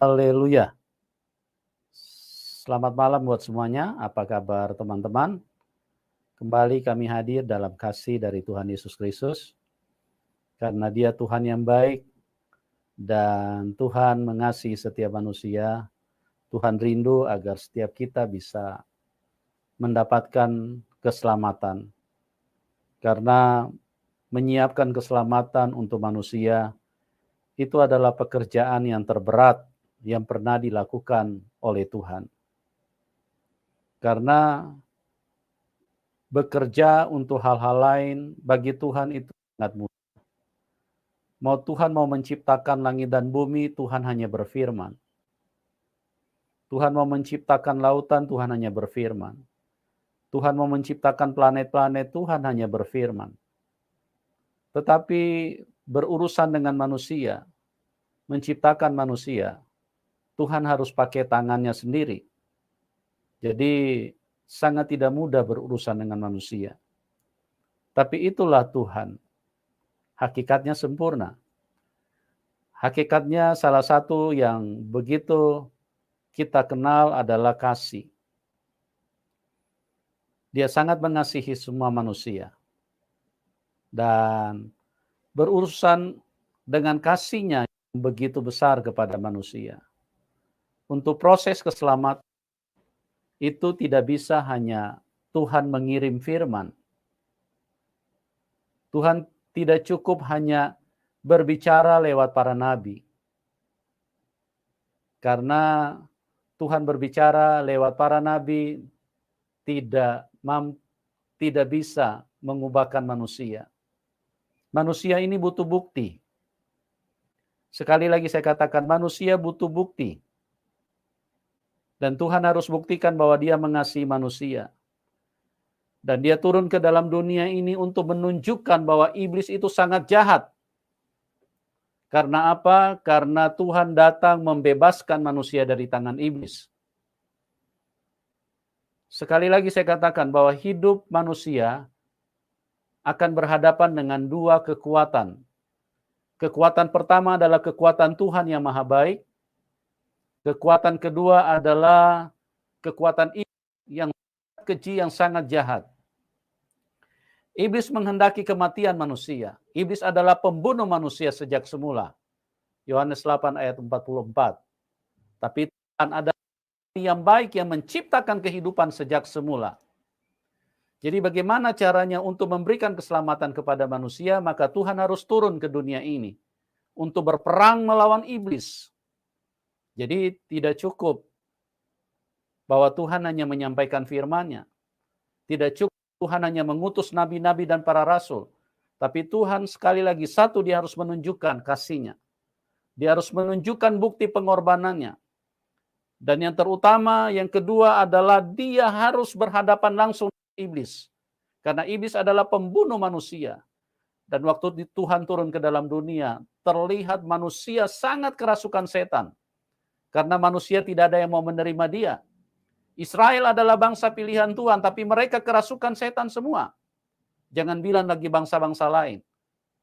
Haleluya. Selamat malam buat semuanya. Apa kabar teman-teman? Kembali kami hadir dalam kasih dari Tuhan Yesus Kristus. Karena Dia Tuhan yang baik dan Tuhan mengasihi setiap manusia. Tuhan rindu agar setiap kita bisa mendapatkan keselamatan. Karena menyiapkan keselamatan untuk manusia itu adalah pekerjaan yang terberat yang pernah dilakukan oleh Tuhan. Karena bekerja untuk hal-hal lain bagi Tuhan itu sangat mudah. Tuhan mau menciptakan langit dan bumi, Tuhan hanya berfirman. Tuhan mau menciptakan lautan, Tuhan hanya berfirman. Tuhan mau menciptakan planet-planet, Tuhan hanya berfirman. Tetapi berurusan dengan manusia, menciptakan manusia, Tuhan harus pakai tangannya sendiri. Jadi sangat tidak mudah berurusan dengan manusia. Tapi itulah Tuhan. Hakikatnya sempurna. Hakikatnya salah satu yang begitu kita kenal adalah kasih. Dia sangat mengasihi semua manusia. Dan berurusan dengan kasihnya yang begitu besar kepada manusia. Untuk proses keselamatan itu tidak bisa hanya Tuhan mengirim firman. Tuhan tidak cukup hanya berbicara lewat para nabi. Karena Tuhan berbicara lewat para nabi tidak bisa mengubahkan manusia. Manusia ini butuh bukti. Sekali lagi saya katakan, manusia butuh bukti. Dan Tuhan harus buktikan bahwa Dia mengasihi manusia. Dan Dia turun ke dalam dunia ini untuk menunjukkan bahwa iblis itu sangat jahat. Karena apa? Karena Tuhan datang membebaskan manusia dari tangan iblis. Sekali lagi saya katakan bahwa hidup manusia akan berhadapan dengan dua kekuatan. Kekuatan pertama adalah kekuatan Tuhan yang maha baik. Kekuatan kedua adalah kekuatan iblis yang keji, yang sangat jahat. Iblis menghendaki kematian manusia. Iblis adalah pembunuh manusia sejak semula. Yohanes 8 ayat 44. Tapi Tuhan adalah yang baik yang menciptakan kehidupan sejak semula. Jadi bagaimana caranya untuk memberikan keselamatan kepada manusia? Maka Tuhan harus turun ke dunia ini untuk berperang melawan iblis. Jadi tidak cukup bahwa Tuhan hanya menyampaikan firman-Nya. Tidak cukup Tuhan hanya mengutus nabi-nabi dan para rasul. Tapi Tuhan sekali lagi, satu, Dia harus menunjukkan kasih-Nya. Dia harus menunjukkan bukti pengorbanannya. Dan yang terutama, yang kedua adalah Dia harus berhadapan langsung dengan iblis. Karena iblis adalah pembunuh manusia. Dan waktu Tuhan turun ke dalam dunia, terlihat manusia sangat kerasukan setan. Karena manusia tidak ada yang mau menerima Dia. Israel adalah bangsa pilihan Tuhan, tapi mereka kerasukan setan semua. Jangan bilang lagi bangsa-bangsa lain.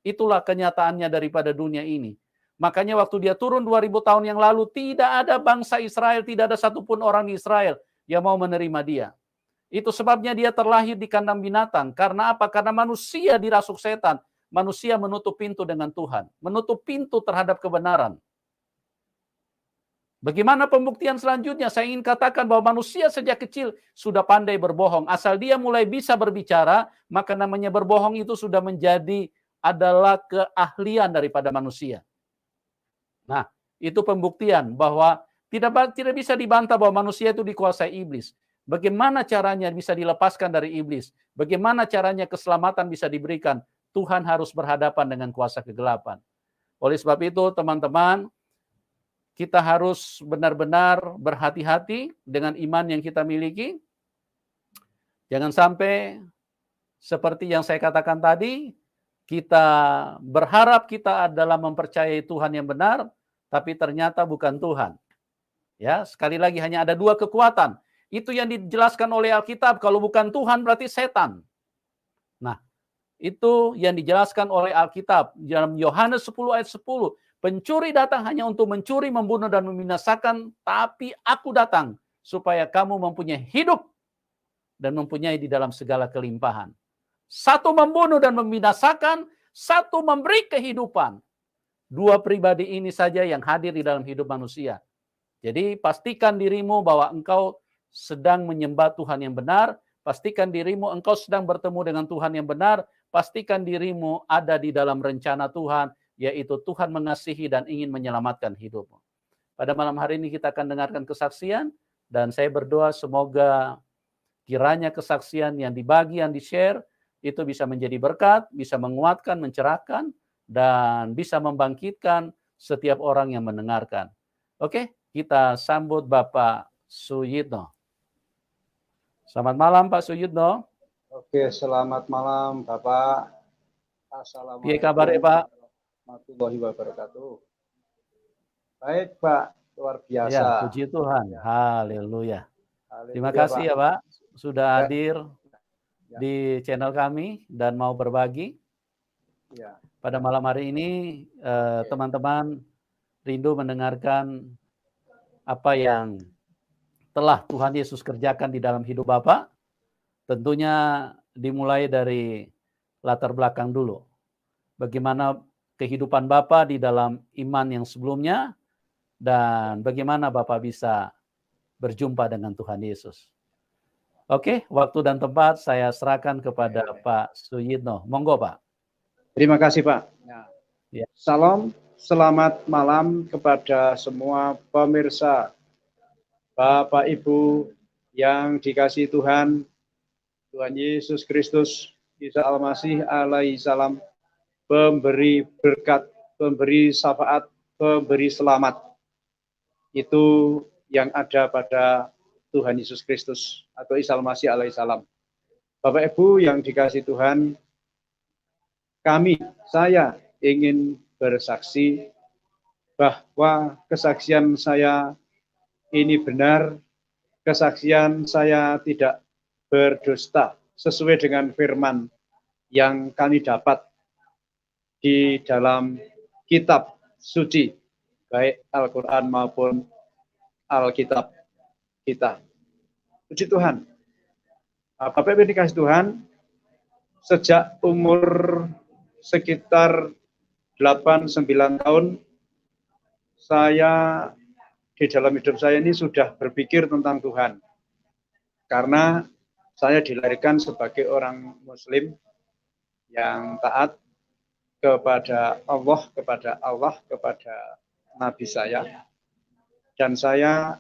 Itulah kenyataannya daripada dunia ini. Makanya waktu Dia turun 2000 tahun yang lalu, tidak ada bangsa Israel, tidak ada satupun orang di Israel yang mau menerima Dia. Itu sebabnya Dia terlahir di kandang binatang. Karena apa? Karena manusia dirasuk setan. Manusia menutup pintu dengan Tuhan. Menutup pintu terhadap kebenaran. Bagaimana pembuktian selanjutnya? Saya ingin katakan bahwa manusia sejak kecil sudah pandai berbohong. Asal dia mulai bisa berbicara, maka namanya berbohong itu sudah menjadi adalah keahlian daripada manusia. Nah, itu pembuktian bahwa tidak bisa dibantah bahwa manusia itu dikuasai iblis. Bagaimana caranya bisa dilepaskan dari iblis? Bagaimana caranya keselamatan bisa diberikan? Tuhan harus berhadapan dengan kuasa kegelapan. Oleh sebab itu, teman-teman, kita harus benar-benar berhati-hati dengan iman yang kita miliki. Jangan sampai seperti yang saya katakan tadi, kita berharap kita adalah mempercayai Tuhan yang benar, tapi ternyata bukan Tuhan. Ya, sekali lagi hanya ada dua kekuatan. Itu yang dijelaskan oleh Alkitab. Kalau bukan Tuhan berarti setan. Nah, itu yang dijelaskan oleh Alkitab dalam Yohanes 10 ayat 10. Pencuri datang hanya untuk mencuri, membunuh, dan membinasakan, tapi aku datang supaya kamu mempunyai hidup dan mempunyai di dalam segala kelimpahan. Satu membunuh dan membinasakan, satu memberi kehidupan. Dua pribadi ini saja yang hadir di dalam hidup manusia. Jadi pastikan dirimu bahwa engkau sedang menyembah Tuhan yang benar, pastikan dirimu engkau sedang bertemu dengan Tuhan yang benar, pastikan dirimu ada di dalam rencana Tuhan, yaitu Tuhan mengasihi dan ingin menyelamatkan hidupmu. Pada malam hari ini kita akan dengarkan kesaksian, dan saya berdoa semoga kiranya kesaksian yang dibagi, yang di-share, itu bisa menjadi berkat, bisa menguatkan, mencerahkan, dan bisa membangkitkan setiap orang yang mendengarkan. Oke, kita sambut Bapak Suyitno. Selamat malam Pak Suyitno. Oke, selamat malam Bapak. Assalamualaikum. Apa kabar Pak? Warahmatullahi wabarakatuh. Baik Pak, luar biasa. Ya, puji Tuhan. Ya. Haleluya. Terima kasih Pak. Ya Pak, sudah hadir di channel kami dan mau berbagi. Ya. Pada malam hari ini teman-teman rindu mendengarkan apa yang telah Tuhan Yesus kerjakan di dalam hidup Bapak. Tentunya dimulai dari latar belakang dulu. Bagaimana kehidupan Bapak di dalam iman yang sebelumnya, dan bagaimana Bapak bisa berjumpa dengan Tuhan Yesus. Oke, waktu dan tempat saya serahkan kepada Pak Suyitno. Monggo Pak. Terima kasih Pak. Ya. Salam, selamat malam kepada semua pemirsa, Bapak Ibu yang dikasihi Tuhan, Tuhan Yesus Kristus, Isa Al-Masih alaihi salam, pemberi berkat, pemberi syafaat, pemberi selamat. Itu yang ada pada Tuhan Yesus Kristus atau Isa Al-Masih alaihi salam. Bapak Ibu yang dikasihi Tuhan, saya ingin bersaksi bahwa kesaksian saya ini benar, kesaksian saya tidak berdusta, sesuai dengan firman yang kami dapat di dalam kitab suci, baik Al-Quran maupun Alkitab kita. Puji Tuhan. Bapak Ibu dikasih Tuhan, sejak umur sekitar 8-9 tahun, saya di dalam hidup saya ini sudah berpikir tentang Tuhan. Karena saya dilahirkan sebagai orang Muslim yang taat kepada Allah, kepada Nabi saya. Dan saya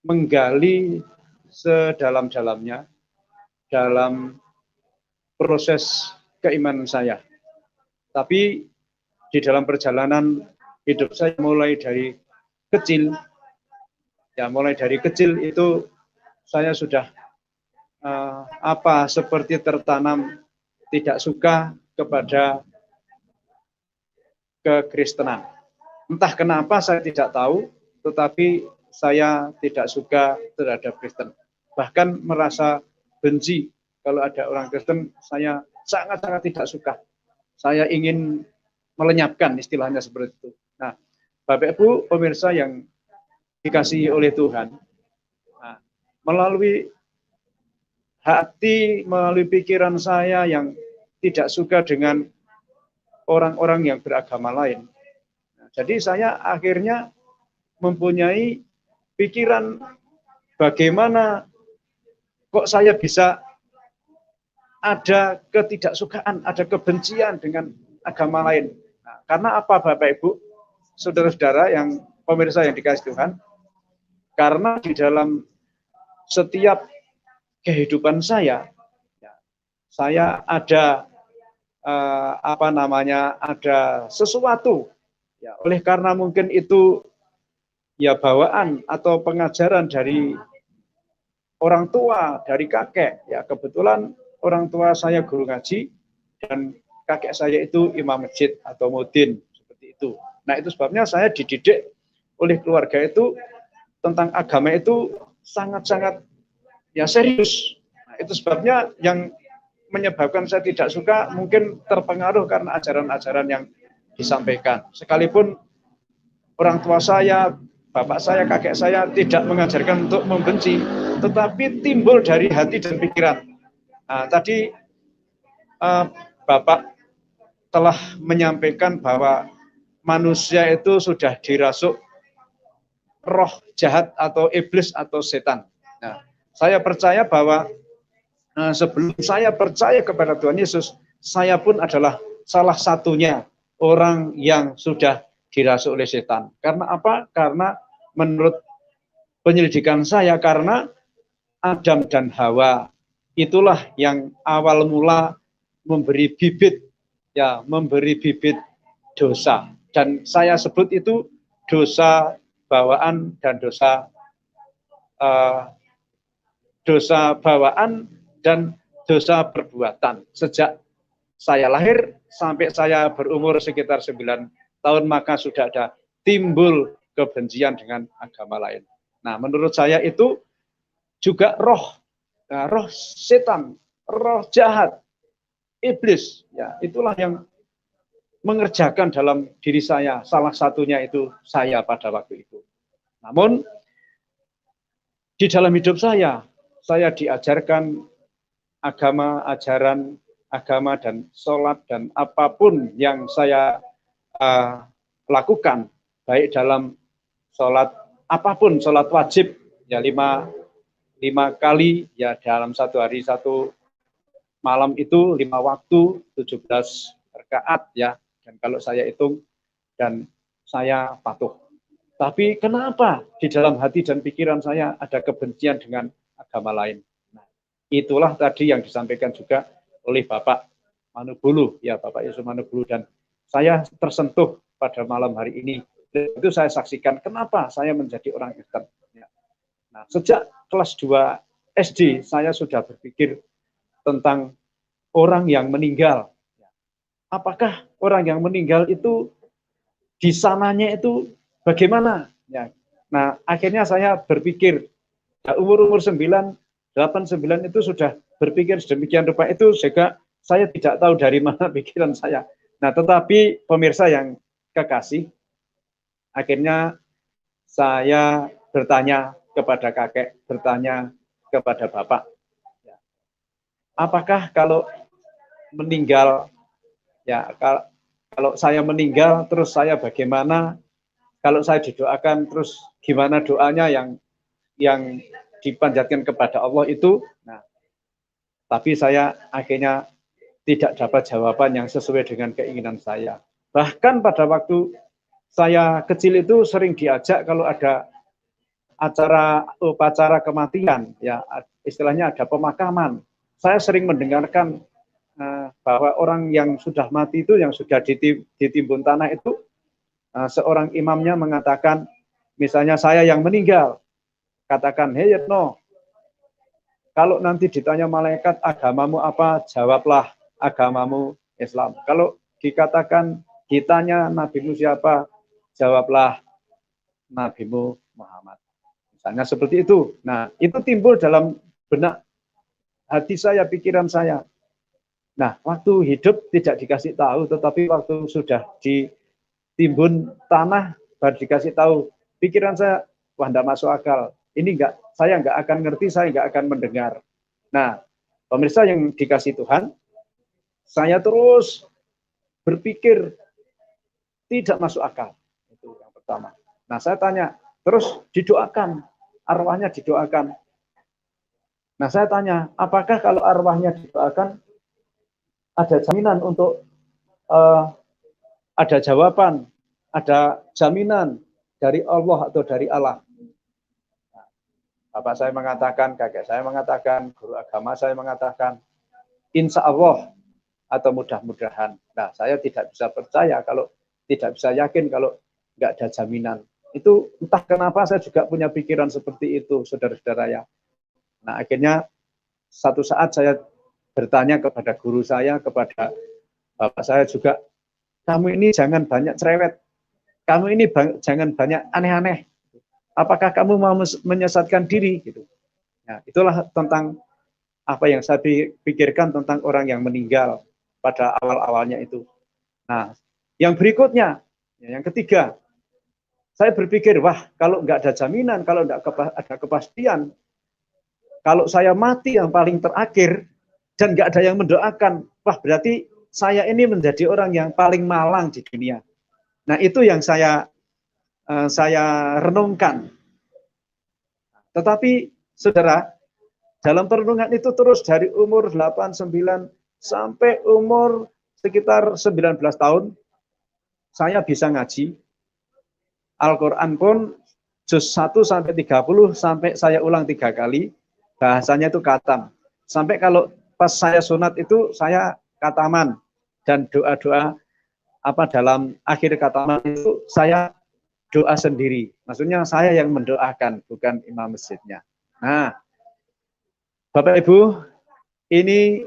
menggali sedalam-dalamnya dalam proses keimanan saya. Tapi di dalam perjalanan hidup saya mulai dari kecil itu saya sudah seperti tertanam tidak suka kepada kekristenan. Entah kenapa saya tidak tahu, tetapi saya tidak suka terhadap Kristen. Bahkan merasa benci kalau ada orang Kristen, saya sangat-sangat tidak suka. Saya ingin melenyapkan, istilahnya seperti itu. Nah, Bapak Ibu pemirsa yang dikasihi oleh Tuhan, melalui hati, melalui pikiran saya yang tidak suka dengan orang-orang yang beragama lain. Jadi saya akhirnya mempunyai pikiran bagaimana kok saya bisa ada ketidaksukaan, ada kebencian dengan agama lain. Nah, karena apa Bapak Ibu, saudara-saudara yang pemirsa yang dikasihi Tuhan, karena di dalam setiap kehidupan saya ada ada sesuatu, ya, oleh karena mungkin itu ya bawaan atau pengajaran dari orang tua, dari kakek. Ya, kebetulan orang tua saya guru ngaji dan kakek saya itu imam masjid atau mudin, seperti itu. Nah, itu sebabnya saya dididik oleh keluarga itu tentang agama itu sangat-sangat ya serius. Nah, itu sebabnya yang menyebabkan saya tidak suka mungkin terpengaruh karena ajaran-ajaran yang disampaikan. Sekalipun orang tua saya, bapak saya, kakek saya tidak mengajarkan untuk membenci, tetapi timbul dari hati dan pikiran. Nah, tadi Bapak telah menyampaikan bahwa manusia itu sudah dirasuk roh jahat atau iblis atau setan. Nah, saya percaya bahwa sebelum saya percaya kepada Tuhan Yesus, saya pun adalah salah satunya orang yang sudah dirasuk oleh setan. Karena apa? Karena menurut penyelidikan saya, karena Adam dan Hawa itulah yang awal mula memberi bibit, ya, memberi bibit dosa. Dan saya sebut itu dosa bawaan dan dosa bawaan dan dosa perbuatan. Sejak saya lahir sampai saya berumur sekitar 9 tahun, maka sudah ada timbul kebencian dengan agama lain. Nah, menurut saya itu juga roh setan, roh jahat, iblis, ya, itulah yang mengerjakan dalam diri saya. Salah satunya itu saya pada waktu itu. Namun di dalam hidup saya diajarkan agama, ajaran agama dan sholat dan apapun yang saya lakukan, baik dalam sholat apapun, sholat wajib ya 5 kali ya dalam satu hari, satu malam itu 5 waktu 17 rakaat ya, dan kalau saya hitung dan saya patuh. Tapi kenapa di dalam hati dan pikiran saya ada kebencian dengan agama lain? Nah, itulah tadi yang disampaikan juga oleh Bapak Manubulu, ya, Bapak Yesus Manubulu, dan saya tersentuh pada malam hari ini. Itu saya saksikan kenapa saya menjadi orang Kristen. Ya. Nah, sejak kelas 2 SD saya sudah berpikir tentang orang yang meninggal. Apakah orang yang meninggal itu di sananya itu bagaimana? Ya. Nah, akhirnya saya berpikir, ya, umur 9, 8, 9 itu sudah berpikir sedemikian rupa itu, sehingga saya tidak tahu dari mana pikiran saya. Nah, tetapi pemirsa yang kekasih, akhirnya saya bertanya kepada kakek, bertanya kepada bapak, ya, apakah kalau meninggal, ya, kalau saya meninggal terus saya bagaimana? Kalau saya didoakan terus gimana doanya yang dipanjatkan kepada Allah itu? Nah, tapi saya akhirnya tidak dapat jawaban yang sesuai dengan keinginan saya. Bahkan pada waktu saya kecil itu sering diajak kalau ada upacara kematian, ya, istilahnya ada pemakaman. Saya sering mendengarkan bahwa orang yang sudah mati itu, yang sudah ditimbun tanah itu, seorang imamnya mengatakan, misalnya saya yang meninggal, katakan, "Hei Yetno, kalau nanti ditanya malaikat agamamu apa, jawablah agamamu Islam. Kalau ditanya nabimu siapa, jawablah nabimu Muhammad." Misalnya seperti itu. Nah, itu timbul dalam benak hati saya, pikiran saya. Nah, waktu hidup tidak dikasih tahu, tetapi waktu sudah ditimbun tanah baru dikasih tahu. Pikiran saya, wah, enggak masuk akal. Ini saya enggak akan ngerti, saya enggak akan mendengar. Nah, pemirsa yang dikasih Tuhan, saya terus berpikir tidak masuk akal. Itu yang pertama. Nah, saya tanya, terus didoakan, arwahnya didoakan. Nah, saya tanya, apakah kalau arwahnya didoakan ada jaminan untuk ada jawaban, ada jaminan dari Allah atau dari Allah? Nah, bapak saya mengatakan, kakek saya mengatakan, guru agama saya mengatakan, insya Allah atau mudah-mudahan. Nah, saya tidak bisa percaya kalau tidak bisa yakin kalau nggak ada jaminan. Itu entah kenapa saya juga punya pikiran seperti itu, saudara-saudara ya. Nah, akhirnya satu saat saya bertanya kepada guru saya, kepada bapak saya juga, kamu ini jangan banyak cerewet, kamu ini jangan banyak aneh-aneh. Apakah kamu mau menyesatkan diri? Gitu. Nah, itulah tentang apa yang saya pikirkan tentang orang yang meninggal pada awal-awalnya itu. Nah, Yang berikutnya, yang ketiga, saya berpikir, wah kalau nggak ada jaminan, kalau nggak ada kepastian, kalau saya mati yang paling terakhir dan nggak ada yang mendoakan, wah berarti saya ini menjadi orang yang paling malang di dunia. Nah itu yang saya renungkan. Tetapi saudara, dalam perenungan itu terus dari umur 8, 9 sampai umur sekitar 19 tahun, saya bisa ngaji. Al-Quran pun juz 1 sampai 30 sampai saya ulang 3 kali. Bahasanya itu katam. Sampai kalau pas saya sunat itu saya kataman. Dan doa-doa dalam akhir kataman itu saya doa sendiri. Maksudnya saya yang mendoakan, bukan imam masjidnya. Nah, Bapak Ibu, ini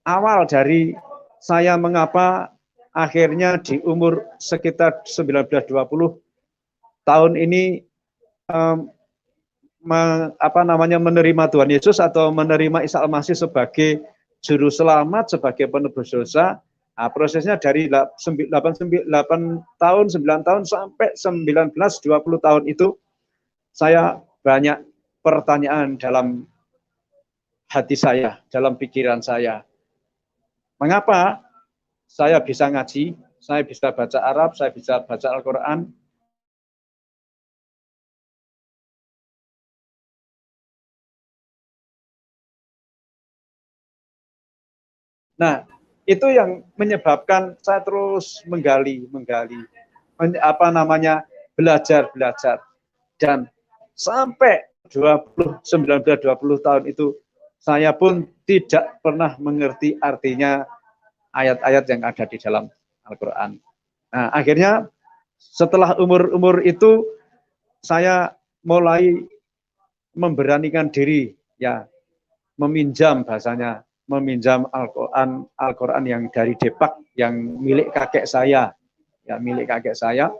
awal dari saya mengapa akhirnya di umur sekitar 19-20 tahun ini menerima Tuhan Yesus atau menerima Isa Al-Masih sebagai juru selamat, sebagai penebus dosa. Nah, prosesnya dari 8 tahun, 9 tahun sampai 19, 20 tahun itu saya banyak pertanyaan dalam hati saya, dalam pikiran saya. Mengapa saya bisa ngaji, saya bisa baca Arab, saya bisa baca Al-Quran? Nah, itu yang menyebabkan saya terus menggali, belajar. Dan sampai 19-20 tahun itu, saya pun tidak pernah mengerti artinya ayat-ayat yang ada di dalam Al-Quran. Nah, akhirnya setelah umur itu, saya mulai memberanikan diri, ya, meminjam bahasanya, meminjam Al-Quran yang dari Depak, yang milik kakek saya, ya milik kakek saya.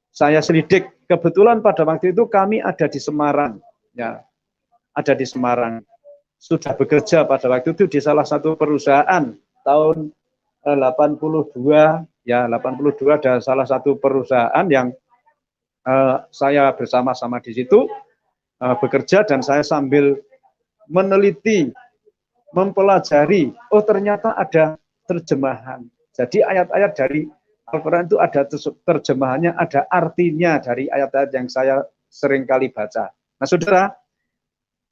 Saya selidik, kebetulan pada waktu itu kami ada di Semarang, ya, ada di Semarang. Sudah bekerja pada waktu itu di salah satu perusahaan tahun 82, ya 82 ada salah satu perusahaan yang saya bersama-sama di situ bekerja, dan saya sambil meneliti, mempelajari, oh ternyata ada terjemahan. Jadi ayat-ayat dari Al-Quran itu ada terjemahannya, ada artinya dari ayat-ayat yang saya sering kali baca. Nah saudara,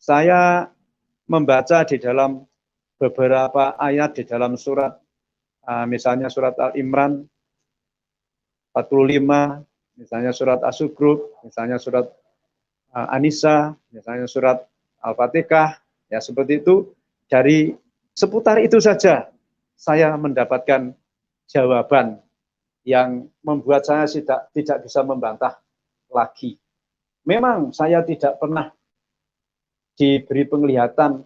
saya membaca di dalam beberapa ayat di dalam surat, misalnya surat Al-Imran 45, misalnya surat As-Sugruf, misalnya surat An-Nisa, misalnya surat Al-Fatihah, ya seperti itu. Dari seputar itu saja saya mendapatkan jawaban yang membuat saya tidak bisa membantah lagi. Memang saya tidak pernah diberi penglihatan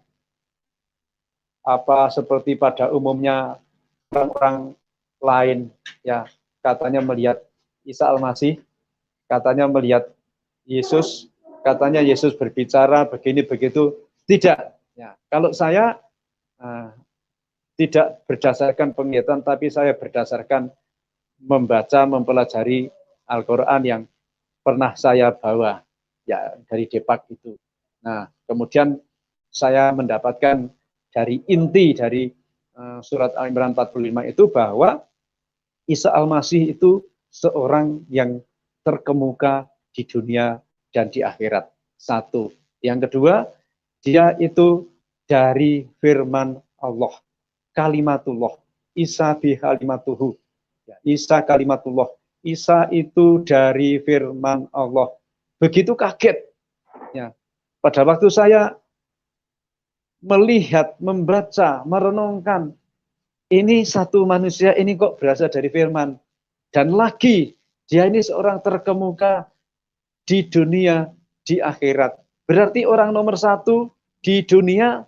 seperti pada umumnya orang-orang lain, ya katanya melihat Isa Al-Masih, katanya melihat Yesus, katanya Yesus berbicara begini begitu. Tidak. Ya, kalau saya tidak berdasarkan penglihatan, tapi saya berdasarkan membaca, mempelajari Al-Quran yang pernah saya bawa, ya dari Depak itu. Nah, kemudian saya mendapatkan dari inti dari surat Al-Imran 45 itu bahwa Isa Al-Masih itu seorang yang terkemuka di dunia dan di akhirat. Satu. Yang kedua, dia itu dari firman Allah, kalimatullah, Isa bi kalimatuhu. Isa kalimatullah. Isa itu dari firman Allah. Begitu kaget. Ya. Pada waktu saya melihat, membaca, merenungkan, ini satu manusia ini kok berasal dari firman. Dan lagi, dia ini seorang terkemuka di dunia, di akhirat. Berarti orang nomor satu di dunia,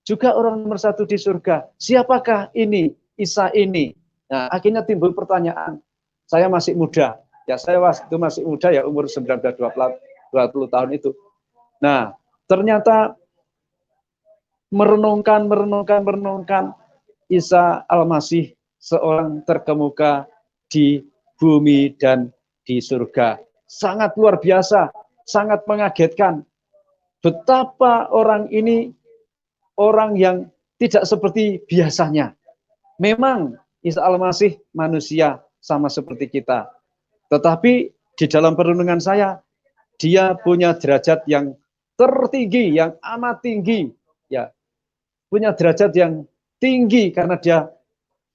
juga orang nomor satu di surga. Siapakah ini, Isa ini? Nah, akhirnya timbul pertanyaan. Saya masih muda. Ya, saya waktu masih muda, ya umur 19-20 tahun itu. Nah, ternyata merenungkan Isa Al-Masih seorang terkemuka di bumi, dan di surga. Sangat luar biasa, sangat mengagetkan. Betapa orang ini orang yang tidak seperti biasanya. Memang Isa Al-Masih manusia sama seperti kita. Tetapi di dalam perenungan saya, dia punya derajat yang tertinggi, yang amat tinggi. Ya, punya derajat yang tinggi karena dia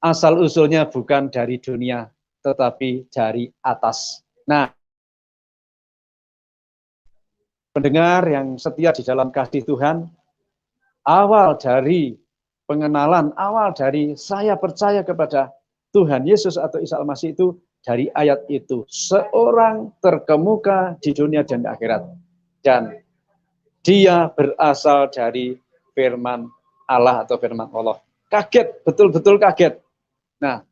asal-usulnya bukan dari dunia, tetapi dari atas. Nah, pendengar yang setia di dalam kasih Tuhan, awal dari pengenalan, awal dari saya percaya kepada Tuhan Yesus atau Isa Al-Masih itu dari ayat itu. Seorang terkemuka di dunia dan di akhirat. Dan dia berasal dari firman Allah atau firman Allah. Kaget, betul-betul kaget. Nah,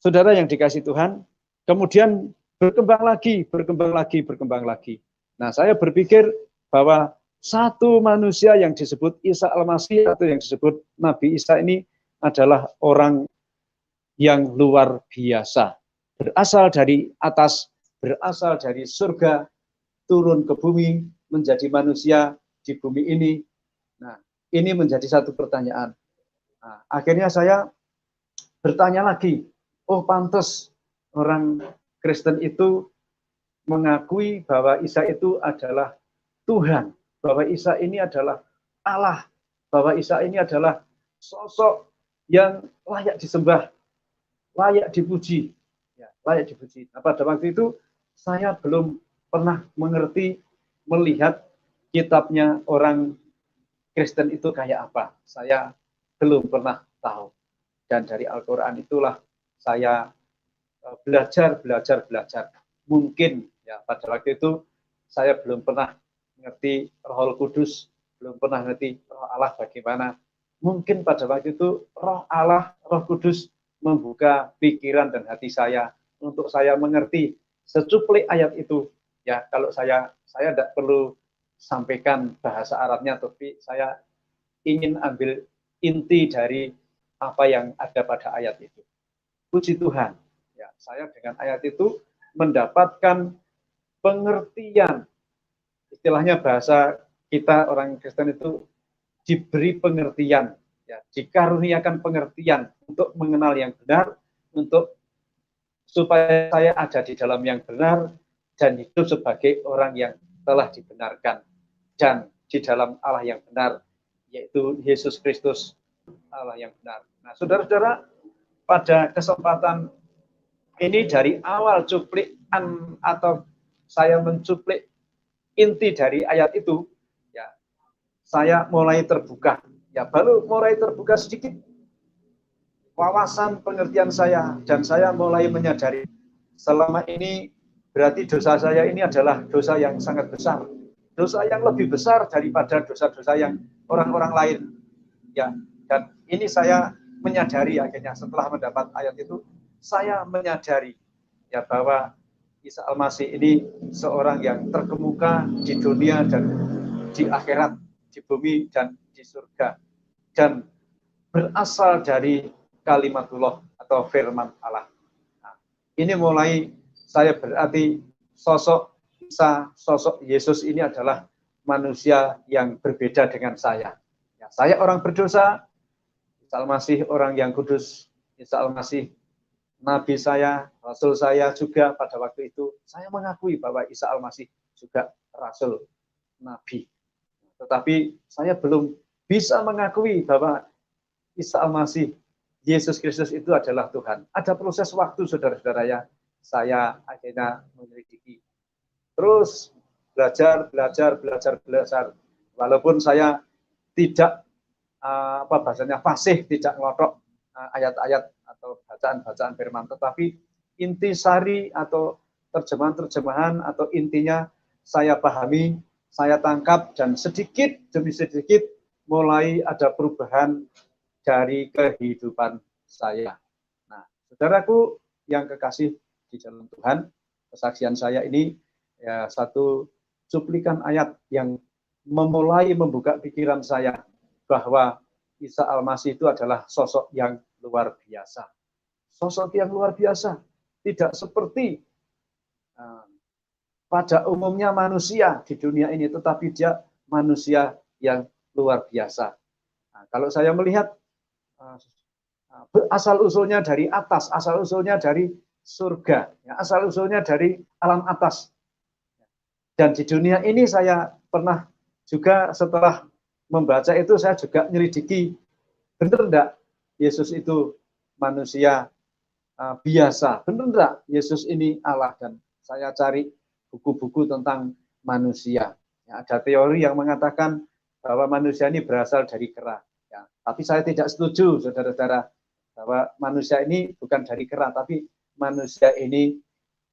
saudara yang dikasih Tuhan, kemudian berkembang lagi, berkembang lagi, berkembang lagi. Nah, saya berpikir bahwa satu manusia yang disebut Isa Al-Masih atau yang disebut Nabi Isa ini adalah orang yang luar biasa. Berasal dari atas, berasal dari surga, turun ke bumi, menjadi manusia di bumi ini. Nah, ini menjadi satu pertanyaan. Nah, akhirnya saya bertanya lagi, oh pantas orang Kristen itu mengakui bahwa Isa itu adalah Tuhan, bahwa Isa ini adalah Allah, bahwa Isa ini adalah sosok yang layak disembah, layak dipuji, ya, layak dipuji. Nah, pada waktu itu saya belum pernah mengerti, melihat kitabnya orang Kristen itu kayak apa. Saya belum pernah tahu. Dan dari Al-Quran itulah saya belajar. Mungkin ya pada waktu itu saya belum pernah mengerti Roh Kudus, belum pernah mengerti Roh Allah bagaimana. Mungkin pada waktu itu Roh Allah, Roh Kudus membuka pikiran dan hati saya untuk saya mengerti secuplik ayat itu. Ya, kalau saya tidak perlu sampaikan bahasa Arabnya, tapi saya ingin ambil inti dari apa yang ada pada ayat itu. Puji Tuhan, ya, saya dengan ayat itu mendapatkan pengertian. Istilahnya bahasa kita orang Kristen itu diberi pengertian, ya, dikaruniakan pengertian untuk mengenal yang benar, untuk supaya saya ada di dalam yang benar dan hidup sebagai orang yang telah dibenarkan dan di dalam Allah yang benar, yaitu Yesus Kristus, Allah yang benar. Nah, saudara-saudara, pada kesempatan ini dari awal cuplikan atau saya mencuplik inti dari ayat itu, ya, saya mulai terbuka, ya, baru mulai terbuka sedikit wawasan pengertian saya, dan saya mulai menyadari selama ini berarti dosa saya ini adalah dosa yang sangat besar, dosa yang lebih besar daripada dosa-dosa yang orang-orang lain, ya. Dan ini saya menyadari akhirnya setelah mendapat ayat itu, saya menyadari ya bahwa Isa Al-Masih ini seorang yang terkemuka di dunia dan di akhirat, di bumi dan di surga, dan berasal dari kalimatullah atau firman Allah. Nah, ini mulai saya berarti sosok Isa, sosok Yesus ini adalah manusia yang berbeda dengan saya. Ya, saya orang berdosa, Isa Al-Masih orang yang kudus, Isa Al-Masih Nabi saya, Rasul saya juga pada waktu itu. Saya mengakui bahwa Isa Al-Masih juga Rasul, Nabi. Tetapi saya belum bisa mengakui bahwa Isa Al-Masih, Yesus Kristus itu adalah Tuhan. Ada proses waktu, saudara-saudara, ya. Saya akhirnya menyelidiki. Terus belajar. Walaupun saya tidak fasih, tidak ngelotok ayat-ayat atau bacaan-bacaan firman, tetapi intisari atau terjemahan-terjemahan atau intinya saya pahami, saya tangkap, dan sedikit demi sedikit mulai ada perubahan dari kehidupan saya. Nah, saudaraku yang kekasih di dalam Tuhan, kesaksian saya ini ya satu cuplikan ayat yang memulai membuka pikiran saya bahwa Isa Al-Masih itu adalah sosok yang luar biasa. Sosok yang luar biasa. tidak seperti pada umumnya manusia di dunia ini, tetapi dia manusia yang luar biasa. Nah, kalau saya melihat asal-usulnya dari atas, asal-usulnya dari surga, ya, asal-usulnya dari alam atas. Dan di dunia ini saya pernah juga setelah membaca itu, saya juga nyelidiki, benar enggak Yesus itu manusia biasa? Benar enggak Yesus ini Allah? Dan saya cari buku-buku tentang manusia. Ya, ada teori yang mengatakan bahwa manusia ini berasal dari kera. Ya, tapi saya tidak setuju, saudara-saudara, bahwa manusia ini bukan dari kera, tapi manusia ini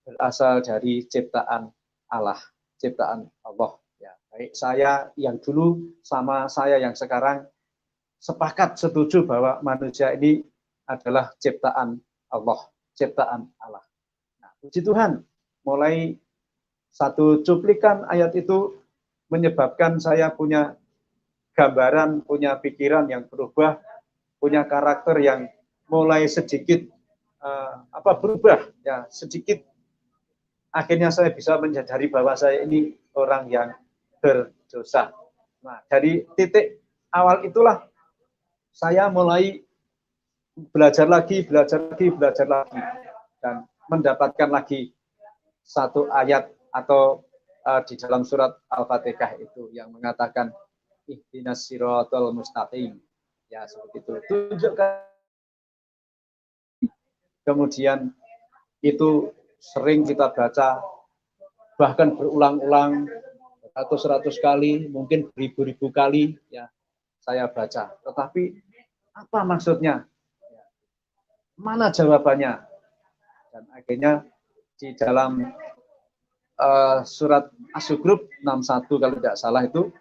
berasal dari ciptaan Allah, ciptaan Allah. Ya, baik saya yang dulu sama saya yang sekarang sepakat setuju bahwa manusia ini adalah ciptaan Allah, ciptaan Allah. Nah, puji Tuhan, mulai satu cuplikan ayat itu menyebabkan saya punya gambaran, punya pikiran yang berubah, punya karakter yang mulai sedikit berubah, ya sedikit. Akhirnya saya bisa menyadari bahwa saya ini orang yang berdosa. Nah, dari titik awal itulah saya mulai belajar lagi, dan mendapatkan lagi satu ayat atau di dalam surat Al-Fatihah itu yang mengatakan ihdinas siratal mustaqim. Ya, seperti itu. Tunjukkan. Kemudian itu sering kita baca, bahkan berulang-ulang, atau 100 kali, mungkin beribu-ribu kali, ya saya baca. Tetapi apa maksudnya? Mana jawabannya? Dan akhirnya di dalam surat As-Zukhruf 61 kalau tidak salah itu,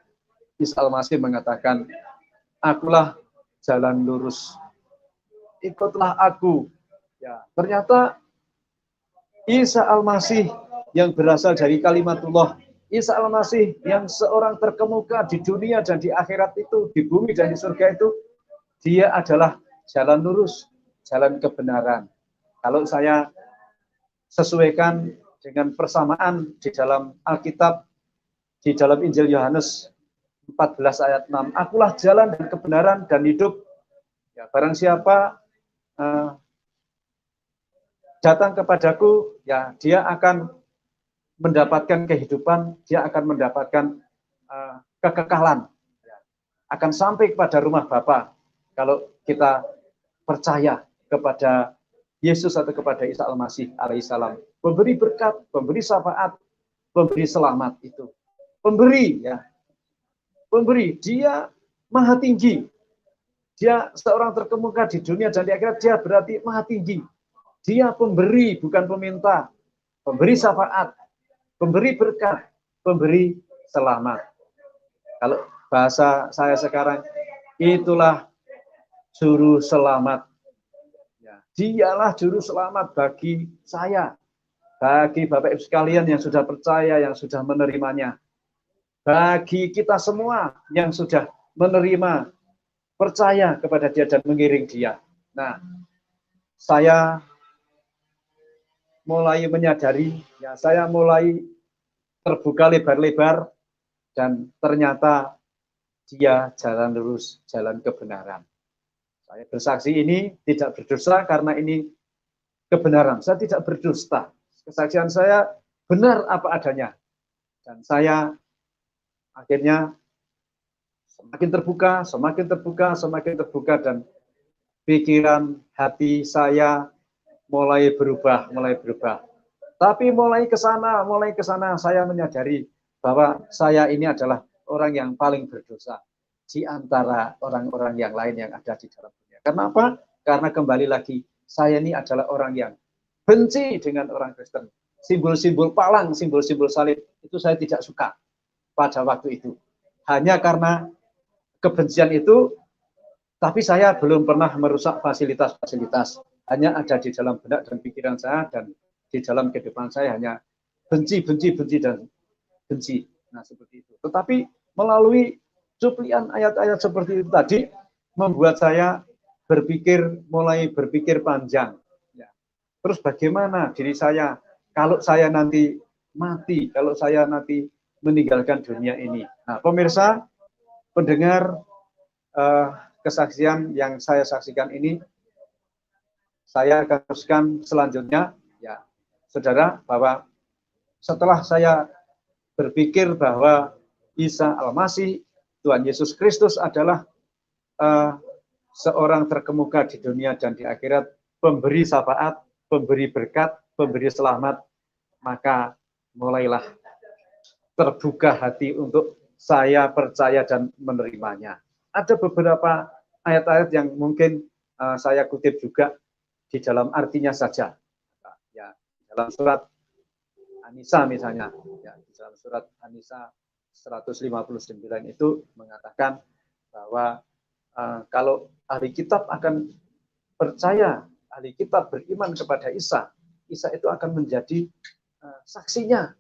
Isa Al-Masih mengatakan, akulah jalan lurus, ikutlah aku. Ya, ternyata Isa Al-Masih yang berasal dari kalimatullah, Isa Al-Masih yang seorang terkemuka di dunia dan di akhirat itu, di bumi dan di surga itu, dia adalah jalan lurus, jalan kebenaran. Kalau saya sesuaikan dengan persamaan di dalam Alkitab, di dalam Injil Yohanes 14 ayat 6, akulah jalan dan kebenaran dan hidup. Ya, barang siapa datang kepadaku, ya dia akan mendapatkan kehidupan, dia akan mendapatkan kekekalan, ya, akan sampai kepada rumah Bapa kalau kita percaya kepada Yesus atau kepada Isa Al-Masih alaihissalam. Pemberi berkat, pemberi syafaat, pemberi selamat itu. Pemberi, ya. Pemberi, dia maha tinggi. Dia seorang terkemuka di dunia dan di akhirat, dia berarti maha tinggi. Dia pemberi, bukan peminta. Pemberi syafaat, pemberi berkat, pemberi selamat. Kalau bahasa saya sekarang, itulah juru selamat. Ya, dialah juru selamat bagi saya, bagi Bapak Ibu sekalian yang sudah percaya, yang sudah menerimanya, bagi kita semua yang sudah menerima, percaya kepada dia dan mengiring dia. Nah, saya mulai menyadari, ya saya mulai terbuka lebar-lebar, dan ternyata dia jalan lurus, jalan kebenaran. Saya bersaksi ini tidak berdosa karena ini kebenaran. Saya tidak berdusta. Kesaksian saya benar apa adanya. Dan saya akhirnya semakin terbuka, dan pikiran hati saya mulai berubah. Tapi mulai ke sana saya menyadari bahwa saya ini adalah orang yang paling berdosa di antara orang-orang yang lain yang ada di dalam dunia. Kenapa? Karena kembali lagi, saya ini adalah orang yang benci dengan orang Kristen. Simbol-simbol palang, simbol-simbol salib, itu saya tidak suka pada waktu itu. Hanya karena kebencian itu, tapi saya belum pernah merusak fasilitas-fasilitas. Hanya ada di dalam benak dan pikiran saya, dan di dalam kehidupan saya hanya benci, dan benci. Nah, seperti itu. Tetapi melalui cuplian ayat-ayat seperti itu tadi, membuat saya mulai berpikir panjang. Ya. Terus bagaimana diri saya kalau saya nanti mati, kalau saya nanti meninggalkan dunia ini. Nah, pemirsa, pendengar kesaksian yang saya saksikan ini, saya akan teruskan selanjutnya, ya, saudara, bahwa setelah saya berpikir bahwa Isa Al-Masih, Tuhan Yesus Kristus adalah seorang terkemuka di dunia dan di akhirat, pemberi syafaat, pemberi berkat, pemberi selamat, maka mulailah terbuka hati untuk saya percaya dan menerimanya. Ada beberapa ayat-ayat yang mungkin saya kutip juga di dalam artinya saja. Ya, dalam surat An-Nisa misalnya, ya, di dalam surat An-Nisa 159 itu mengatakan bahwa kalau ahli kitab akan percaya, ahli kitab beriman kepada Isa, Isa itu akan menjadi saksinya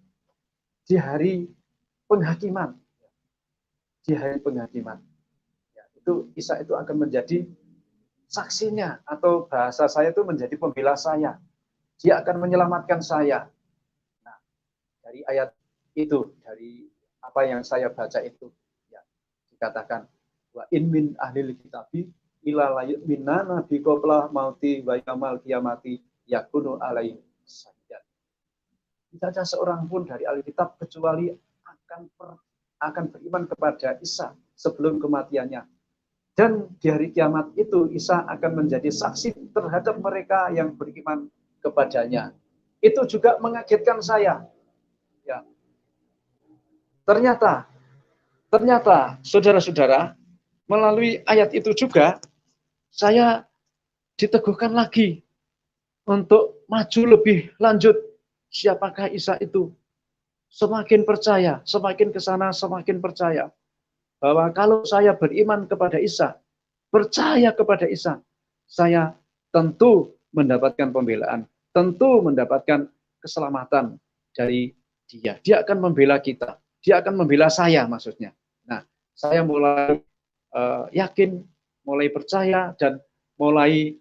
di hari penghakiman. Di hari penghakiman. Ya, itu Isa itu akan menjadi saksinya, atau bahasa saya itu menjadi pembela saya. Dia akan menyelamatkan saya. Nah, dari ayat itu, dari apa yang saya baca itu, ya, dikatakan wa in min ahlil kitabi ila la yu'minana bi qabla mauti wa yamal qiyamati yakunu alaihi syahidan. Tidak ada seorang pun dari ahli kitab kecuali akan beriman kepada Isa sebelum kematiannya. Dan di hari kiamat itu Isa akan menjadi saksi terhadap mereka yang beriman kepadanya. Itu juga mengagetkan saya. Ya. Ternyata saudara-saudara, melalui ayat itu juga saya diteguhkan lagi untuk maju lebih lanjut. Siapakah Isa itu? Semakin percaya, semakin ke sana, semakin percaya bahwa kalau saya beriman kepada Isa, percaya kepada Isa, saya tentu mendapatkan pembelaan, tentu mendapatkan keselamatan dari Dia. Dia akan membela kita, Dia akan membela saya maksudnya. Nah, saya mulai yakin, mulai percaya, dan mulai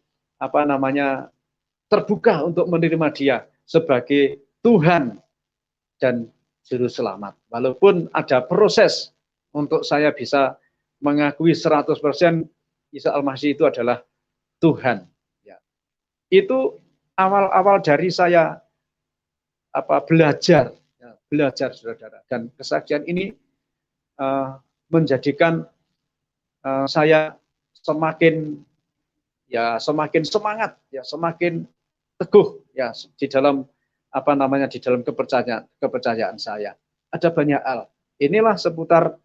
terbuka untuk menerima Dia sebagai Tuhan dan Juru Selamat. Walaupun ada proses untuk saya bisa mengakui 100% Isa Al-Masih itu adalah Tuhan. Ya. Itu awal-awal dari saya belajar, saudara. Dan kesaksian ini menjadikan saya semakin semangat, ya, semakin teguh, ya, di dalam di dalam kepercayaan saya. Ada banyak hal. Inilah seputar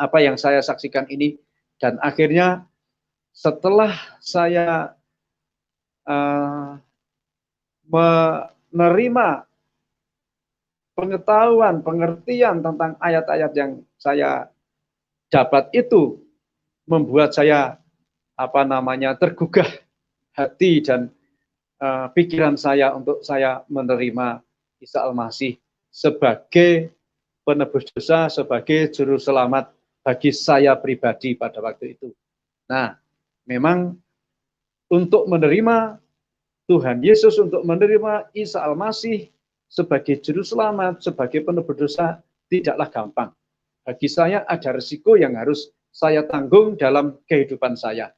apa yang saya saksikan ini, dan akhirnya setelah saya menerima pengetahuan, pengertian tentang ayat-ayat yang saya dapat, itu membuat saya tergugah hati dan pikiran saya untuk saya menerima Isa Al-Masih sebagai penebus dosa, sebagai juru selamat bagi saya pribadi pada waktu itu. Nah, memang untuk menerima Tuhan Yesus, untuk menerima Isa Al-Masih sebagai juru selamat, sebagai penebus dosa, tidaklah gampang. Bagi saya ada risiko yang harus saya tanggung dalam kehidupan saya.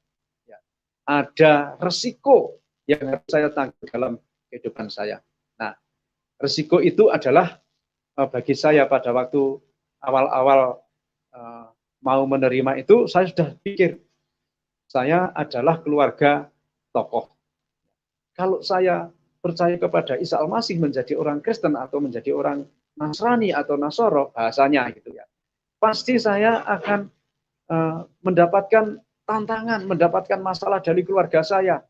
Ya. Ada risiko yang harus saya tanggung dalam kehidupan saya. Nah, risiko itu adalah bagi saya pada waktu awal-awal mau menerima itu, saya sudah pikir, saya adalah keluarga tokoh. Kalau saya percaya kepada Isa Al-Masih menjadi orang Kristen atau menjadi orang Nasrani atau Nasoro, bahasanya gitu ya, pasti saya akan mendapatkan tantangan, mendapatkan masalah dari keluarga saya.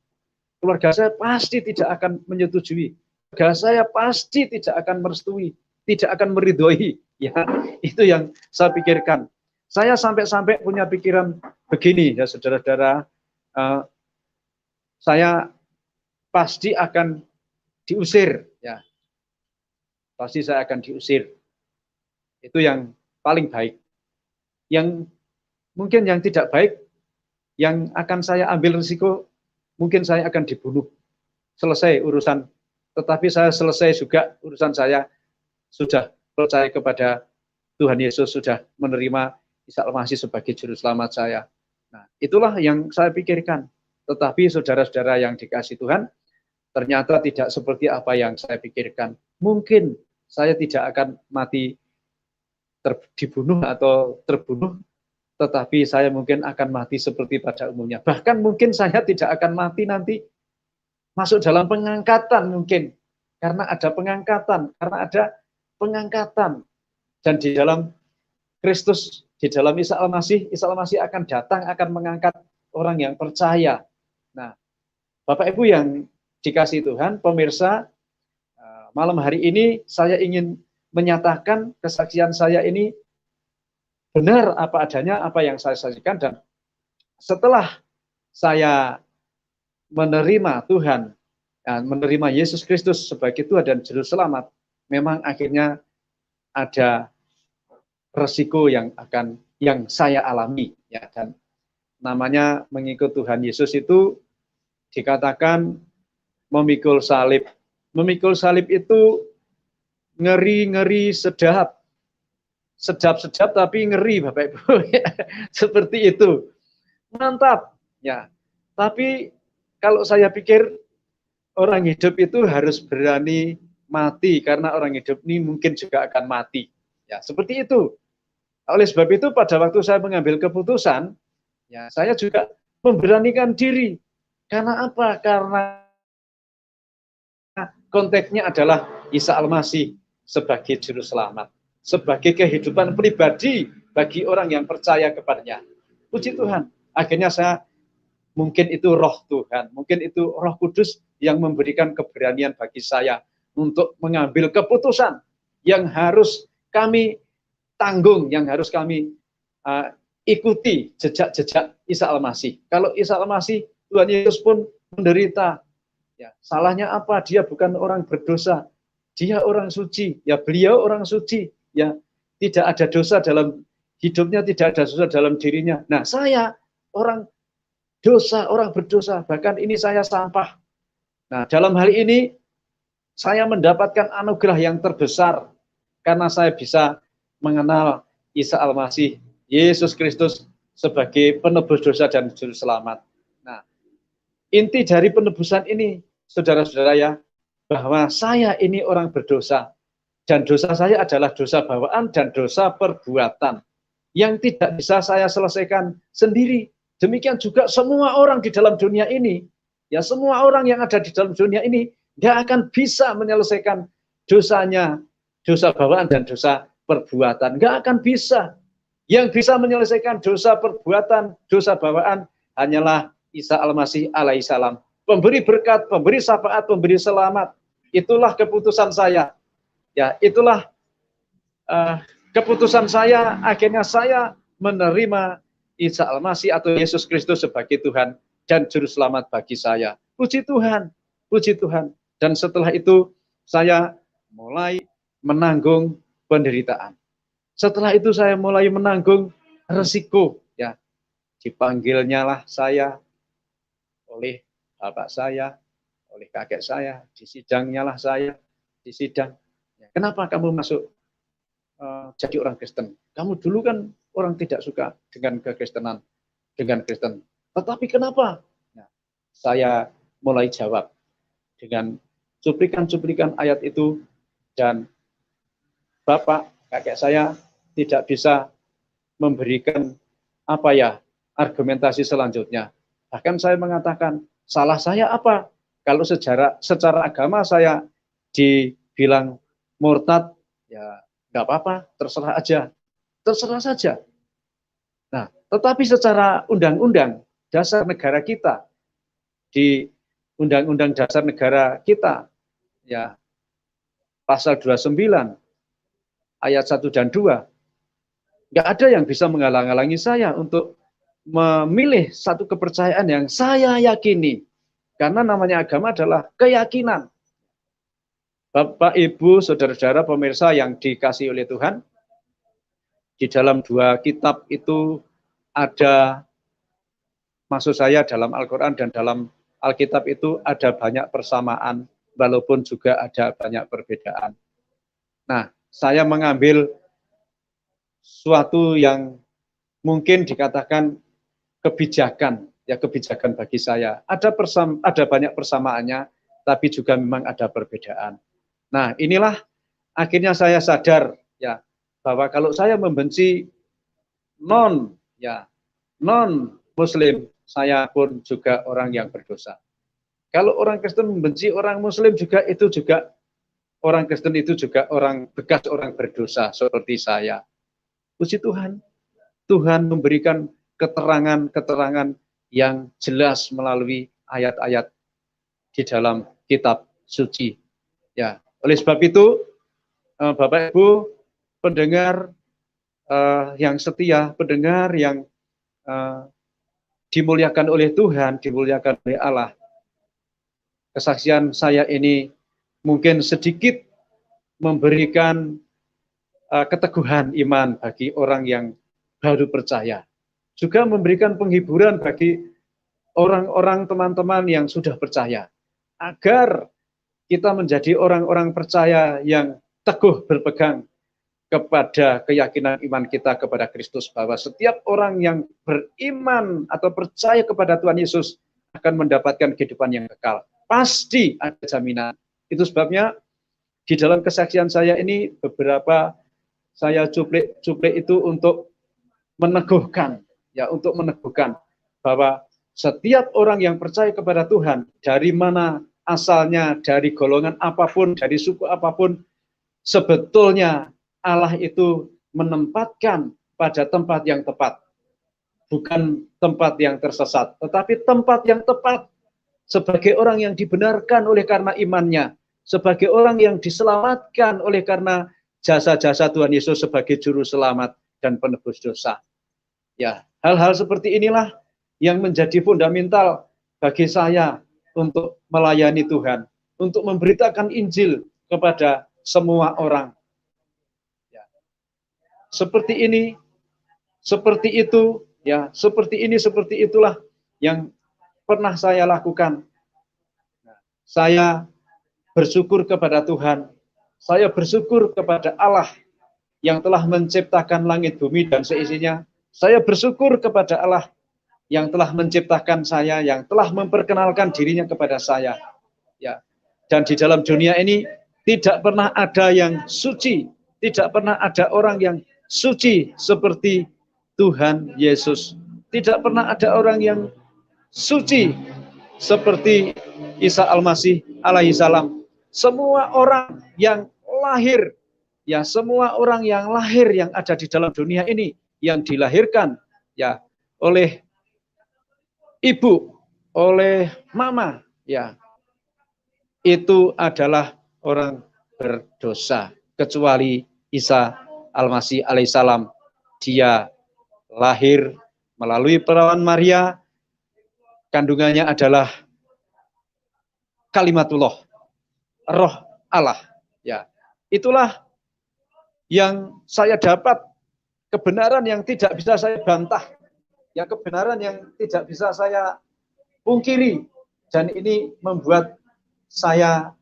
Keluarga saya pasti tidak akan menyetujui. Keluarga saya pasti tidak akan merestui, tidak akan meridhoi. Ya, itu yang saya pikirkan. Saya sampai-sampai punya pikiran begini, ya saudara-saudara, saya pasti akan diusir, ya. Pasti saya akan diusir. Itu yang paling baik. Yang mungkin yang tidak baik, yang akan saya ambil risiko, mungkin saya akan dibunuh. selesai urusan, tetapi saya selesai juga urusan saya, sudah percaya kepada Tuhan Yesus, sudah menerima Isa Al-Masih sebagai juru selamat saya. Nah, itulah yang saya pikirkan. Tetapi saudara-saudara yang dikasihi Tuhan, ternyata tidak seperti apa yang saya pikirkan. Mungkin saya tidak akan mati dibunuh atau terbunuh, tetapi saya mungkin akan mati seperti pada umumnya. Bahkan mungkin saya tidak akan mati nanti masuk dalam pengangkatan mungkin. Karena ada pengangkatan. Dan di dalam Kristus, di dalam Isa Al-Masih akan datang, akan mengangkat orang yang percaya. Nah, Bapak Ibu yang dikasihi Tuhan, pemirsa, malam hari ini saya ingin menyatakan kesaksian saya ini benar apa adanya, apa yang saya saksikan, dan setelah saya menerima Tuhan, menerima Yesus Kristus sebagai Tuhan dan Juru Selamat, memang akhirnya ada resiko yang saya alami, ya, dan namanya mengikut Tuhan Yesus itu dikatakan memikul salib. Memikul salib itu ngeri-ngeri sedap tapi ngeri, Bapak Ibu. Seperti itu. Mantap, ya. Tapi kalau saya pikir orang hidup itu harus berani mati, karena orang hidup ini mungkin juga akan mati. Ya, seperti itu. Oleh sebab itu pada waktu saya mengambil keputusan, ya, saya juga memberanikan diri. Karena apa? Karena konteksnya adalah Isa Al-Masih sebagai juru selamat, sebagai kehidupan pribadi bagi orang yang percaya kepadanya. Puji Tuhan, akhirnya saya, mungkin itu roh Tuhan, mungkin itu Roh Kudus yang memberikan keberanian bagi saya untuk mengambil keputusan yang harus kami tanggung, yang harus kami ikuti jejak-jejak Isa Al-Masih. Kalau Isa Al-Masih, Tuhan Yesus pun menderita. Ya, salahnya apa? Dia bukan orang berdosa, dia orang suci. Ya, beliau orang suci. Ya, tidak ada dosa dalam hidupnya, tidak ada dosa dalam dirinya. Nah, saya orang dosa, orang berdosa. Bahkan ini saya sampah. Nah, dalam hal ini saya mendapatkan anugerah yang terbesar karena saya bisa mengenal Isa Al-Masih, Yesus Kristus sebagai penebus dosa dan juru selamat. Nah, inti dari penebusan ini, saudara-saudara ya, bahwa saya ini orang berdosa, dan dosa saya adalah dosa bawaan dan dosa perbuatan yang tidak bisa saya selesaikan sendiri. Demikian juga semua orang di dalam dunia ini, ya, semua orang yang ada di dalam dunia ini tidak akan bisa menyelesaikan dosanya, dosa bawaan dan dosa perbuatan. Nggak akan bisa. Yang bisa menyelesaikan dosa perbuatan, dosa bawaan hanyalah Isa Al-Masih alaihissalam. Pemberi berkat, pemberi syafaat, pemberi selamat. Itulah keputusan saya. Ya, itulah keputusan saya. Akhirnya saya menerima Isa Al-Masih atau Yesus Kristus sebagai Tuhan dan Juru Selamat bagi saya. Puji Tuhan, puji Tuhan. Dan setelah itu saya mulai menanggung penderitaan. Setelah itu saya mulai menanggung resiko. Ya, dipanggilnya lah saya oleh bapak saya, oleh kakek saya, disidangnya lah saya, disidang. Kenapa kamu masuk jadi orang Kristen? Kamu dulu kan orang tidak suka dengan kekristenan, dengan Kristen. Tetapi kenapa? Nah, saya mulai jawab dengan cuplikan-cuplikan ayat itu, dan bapak, kakek saya tidak bisa memberikan argumentasi selanjutnya. Bahkan saya mengatakan, salah saya apa? Kalau secara agama saya dibilang murtad, ya nggak apa-apa, terserah aja. Terserah saja. Nah, tetapi secara undang-undang dasar negara kita, di Undang-Undang Dasar Negara kita, ya, pasal 29, ayat 1 dan 2, nggak ada yang bisa menghalang-halangi saya untuk memilih satu kepercayaan yang saya yakini. Karena namanya agama adalah keyakinan. Bapak, Ibu, saudara-saudara, pemirsa yang dikasihi oleh Tuhan, di dalam dua kitab itu ada, maksud saya dalam Al-Quran dan dalam Alkitab itu ada banyak persamaan, walaupun juga ada banyak perbedaan. Nah, saya mengambil suatu yang mungkin dikatakan kebijakan, ya kebijakan bagi saya. Ada banyak persamaannya, tapi juga memang ada perbedaan. Nah, inilah akhirnya saya sadar ya bahwa kalau saya membenci non Muslim, saya pun juga orang yang berdosa. Kalau orang Kristen membenci orang Muslim juga orang Kristen itu juga orang bekas orang berdosa seperti saya. Puji Tuhan, Tuhan memberikan keterangan-keterangan yang jelas melalui ayat-ayat di dalam kitab suci. Ya, oleh sebab itu, Bapak Ibu pendengar yang setia, pendengar yang dimuliakan oleh Tuhan, dimuliakan oleh Allah. Kesaksian saya ini mungkin sedikit memberikan keteguhan iman bagi orang yang baru percaya. Juga memberikan penghiburan bagi orang-orang teman-teman yang sudah percaya. Agar kita menjadi orang-orang percaya yang teguh berpegang kepada keyakinan iman kita kepada Kristus, bahwa setiap orang yang beriman atau percaya kepada Tuhan Yesus akan mendapatkan kehidupan yang kekal. Pasti ada jaminan. Itu sebabnya di dalam kesaksian saya ini beberapa saya cuplik itu untuk meneguhkan, ya, untuk meneguhkan bahwa setiap orang yang percaya kepada Tuhan, dari mana asalnya, dari golongan apapun, dari suku apapun, sebetulnya Allah itu menempatkan pada tempat yang tepat. Bukan tempat yang tersesat, tetapi tempat yang tepat sebagai orang yang dibenarkan oleh karena imannya, sebagai orang yang diselamatkan oleh karena jasa-jasa Tuhan Yesus sebagai juru selamat dan penebus dosa. Ya, hal-hal seperti inilah yang menjadi fundamental bagi saya untuk melayani Tuhan, untuk memberitakan Injil kepada semua orang. Ya. Seperti ini, seperti itu, ya, seperti ini, seperti itulah yang pernah saya lakukan. Saya bersyukur kepada Tuhan. Saya bersyukur kepada Allah yang telah menciptakan langit bumi dan seisinya. Saya bersyukur kepada Allah yang telah menciptakan saya, yang telah memperkenalkan dirinya kepada saya. Ya. Dan di dalam dunia ini tidak pernah ada yang suci, tidak pernah ada orang yang suci seperti Tuhan Yesus. Tidak pernah ada orang yang suci seperti Isa Al-Masih alaihi salam. Semua orang yang lahir, ya, semua orang yang lahir yang ada di dalam dunia ini, yang dilahirkan ya oleh ibu, oleh mama, ya, itu adalah orang berdosa, kecuali Isa Al-Masih alaihissalam. Dia lahir melalui perawan Maria, kandungannya adalah kalimatullah, roh Allah. Ya, itulah yang saya dapat, kebenaran yang tidak bisa saya bantah, ya, kebenaran yang tidak bisa saya pungkiri, dan ini membuat saya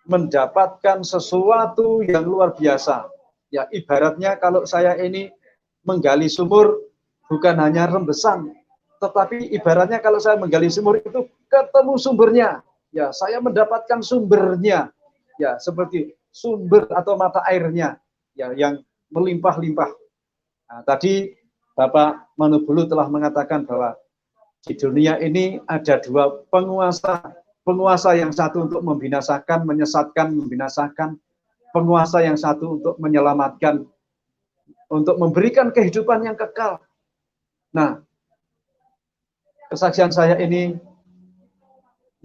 mendapatkan sesuatu yang luar biasa. Ya, ibaratnya kalau saya ini menggali sumur, bukan hanya rembesan, tetapi ibaratnya kalau saya menggali sumur itu ketemu sumbernya. Ya, saya mendapatkan sumbernya. Ya, seperti sumber atau mata airnya, ya, yang melimpah-limpah. Nah, tadi Bapak Manubulu telah mengatakan bahwa di dunia ini ada dua penguasa. Penguasa yang satu untuk membinasakan, menyesatkan, membinasakan. Penguasa yang satu untuk menyelamatkan, untuk memberikan kehidupan yang kekal. Nah, kesaksian saya ini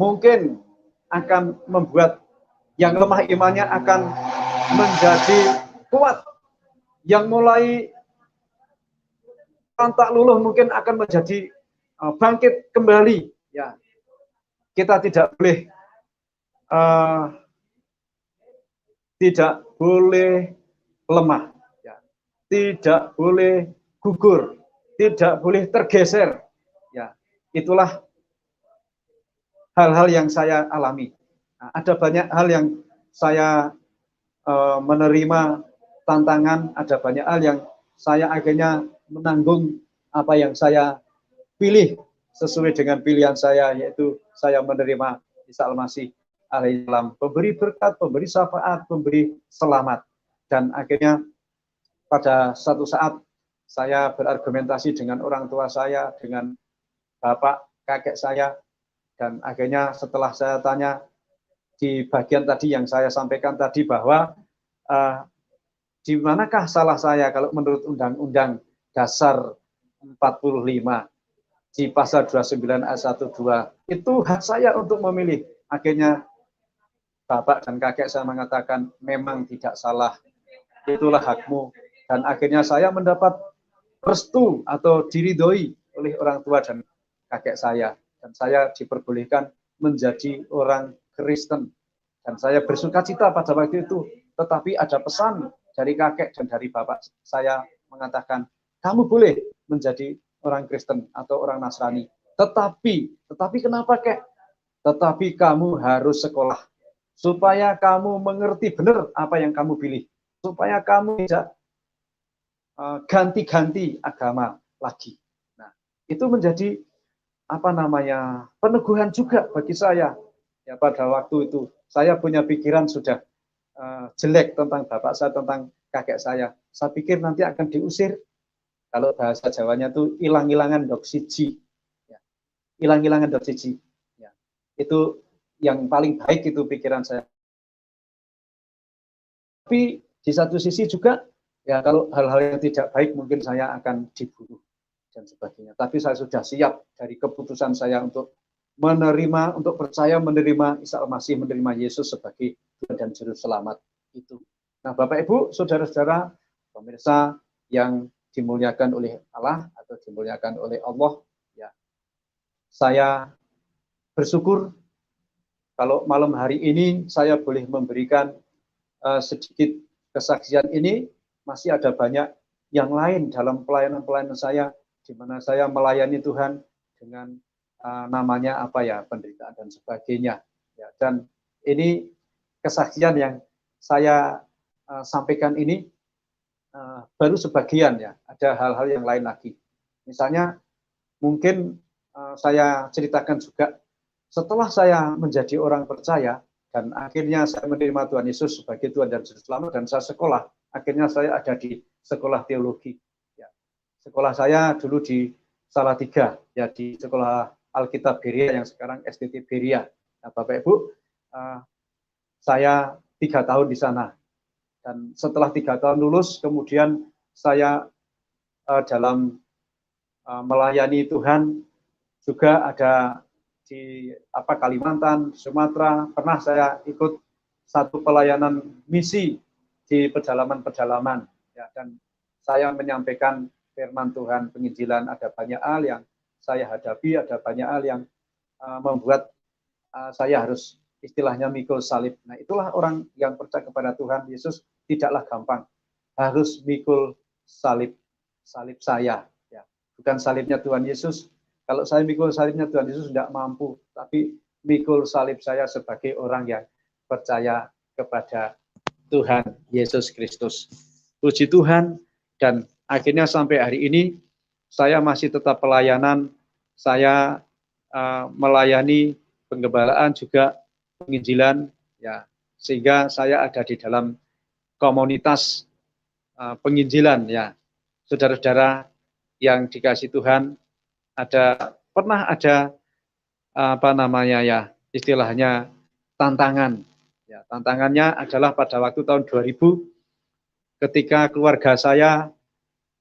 mungkin akan membuat yang lemah imannya akan menjadi kuat. Yang mulai tak luluh mungkin akan menjadi bangkit kembali. Ya, kita tidak boleh lemah, ya, tidak boleh gugur, tidak boleh tergeser. Ya, itulah hal-hal yang saya alami. Nah, ada banyak hal yang saya menerima tantangan, ada banyak hal yang saya akhirnya menanggung apa yang saya pilih sesuai dengan pilihan saya, yaitu saya menerima Isa Al-Masih alaihissalam, pemberi berkat, pemberi syafaat, pemberi selamat. Dan akhirnya pada satu saat saya berargumentasi dengan orang tua saya, dengan bapak, kakek saya, dan akhirnya setelah saya tanya di bagian tadi yang saya sampaikan tadi bahwa di manakah salah saya kalau menurut Undang-Undang Dasar 45 di pasal 29 ayat 1-2 itu hak saya untuk memilih. Akhirnya bapak dan kakek saya mengatakan memang tidak salah, itulah hakmu. Dan akhirnya saya mendapat restu atau diridhoi oleh orang tua dan kakek saya, dan saya diperbolehkan menjadi orang Kristen. Dan saya bersuka cita pada waktu itu, tetapi ada pesan dari kakek dan dari bapak saya mengatakan, kamu boleh menjadi orang Kristen atau orang Nasrani. Tetapi kenapa, kek? Tetapi kamu harus sekolah, supaya kamu mengerti benar apa yang kamu pilih, supaya kamu tidak ganti-ganti agama lagi. Nah, itu menjadi peneguhan juga bagi saya. Ya, pada waktu itu saya punya pikiran sudah jelek tentang bapak saya, tentang kakek saya. Saya pikir nanti akan diusir. Kalau bahasa Jawanya itu ilang-ilangan doksiji. Ya, ilang-ilangan doksiji. Ya, itu yang paling baik itu pikiran saya. Tapi di satu sisi juga, ya kalau hal-hal yang tidak baik mungkin saya akan dibunuh dan sebagainya. Tapi saya sudah siap dari keputusan saya untuk menerima, untuk percaya menerima Isa Al-Masih, menerima Yesus sebagai Tuhan dan Juru Selamat itu. Nah, Bapak Ibu, saudara-saudara, pemirsa yang dimuliakan oleh Allah atau dimuliakan oleh Allah, ya, saya bersyukur kalau malam hari ini saya boleh memberikan sedikit kesaksian ini. Masih ada banyak yang lain dalam pelayanan-pelayanan saya, di mana saya melayani Tuhan dengan namanya penderitaan dan sebagainya. Ya, dan ini kesaksian yang saya sampaikan ini baru sebagian, ya. Ada hal-hal yang lain lagi. Misalnya mungkin saya ceritakan juga setelah saya menjadi orang percaya dan akhirnya saya menerima Tuhan Yesus sebagai Tuhan dan Juru Selamat dan saya sekolah. Akhirnya saya ada di sekolah teologi. Ya. Sekolah saya dulu di Salatiga, ya, di sekolah Alkitab Berea yang sekarang STT Berea. Nah, Bapak Ibu, saya 3 tahun di sana. Dan setelah 3 tahun lulus, kemudian saya dalam melayani Tuhan juga ada di Kalimantan, Sumatera. Pernah saya ikut satu pelayanan misi di pedalaman-pedalaman, ya, dan saya menyampaikan firman Tuhan, penginjilan. Ada banyak hal yang saya hadapi, ada banyak hal yang membuat saya harus istilahnya mikul salib. Nah, itulah orang yang percaya kepada Tuhan Yesus tidaklah gampang, harus mikul salib saya, ya, bukan salibnya Tuhan Yesus. Kalau saya mikul salibnya Tuhan Yesus tidak mampu, tapi mikul salib saya sebagai orang yang percaya kepada Tuhan Yesus Kristus. Puji Tuhan, dan akhirnya sampai hari ini saya masih tetap pelayanan. Saya melayani penggembalaan juga penginjilan, ya, sehingga saya ada di dalam komunitas penginjilan, ya. Saudara-saudara yang dikasih Tuhan, pernah ada istilahnya tantangan. Ya, tantangannya adalah pada waktu tahun 2000 ketika keluarga saya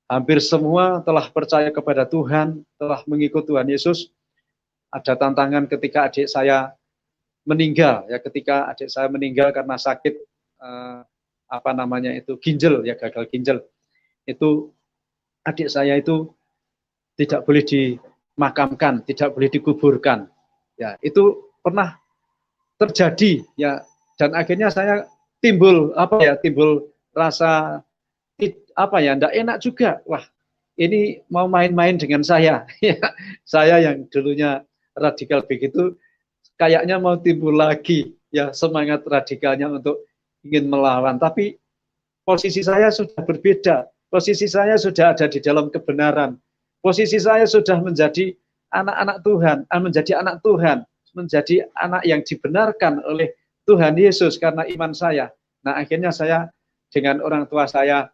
hampir semua telah percaya kepada Tuhan, telah mengikut Tuhan Yesus. Ada tantangan ketika adik saya meninggal, ya, ketika adik saya meninggal karena sakit ginjal, ya, gagal ginjal. Itu adik saya itu tidak boleh dimakamkan, tidak boleh dikuburkan. Ya, itu pernah terjadi, ya, dan akhirnya saya timbul rasa enggak enak juga. Wah, ini mau main-main dengan saya. Saya yang dulunya radikal begitu, kayaknya mau timbul lagi ya semangat radikalnya untuk ingin melawan. Tapi posisi saya sudah berbeda. Posisi saya sudah ada di dalam kebenaran. Posisi saya sudah menjadi anak-anak Tuhan, menjadi anak Tuhan, menjadi anak yang dibenarkan oleh Tuhan Yesus karena iman saya. Nah, akhirnya saya dengan orang tua saya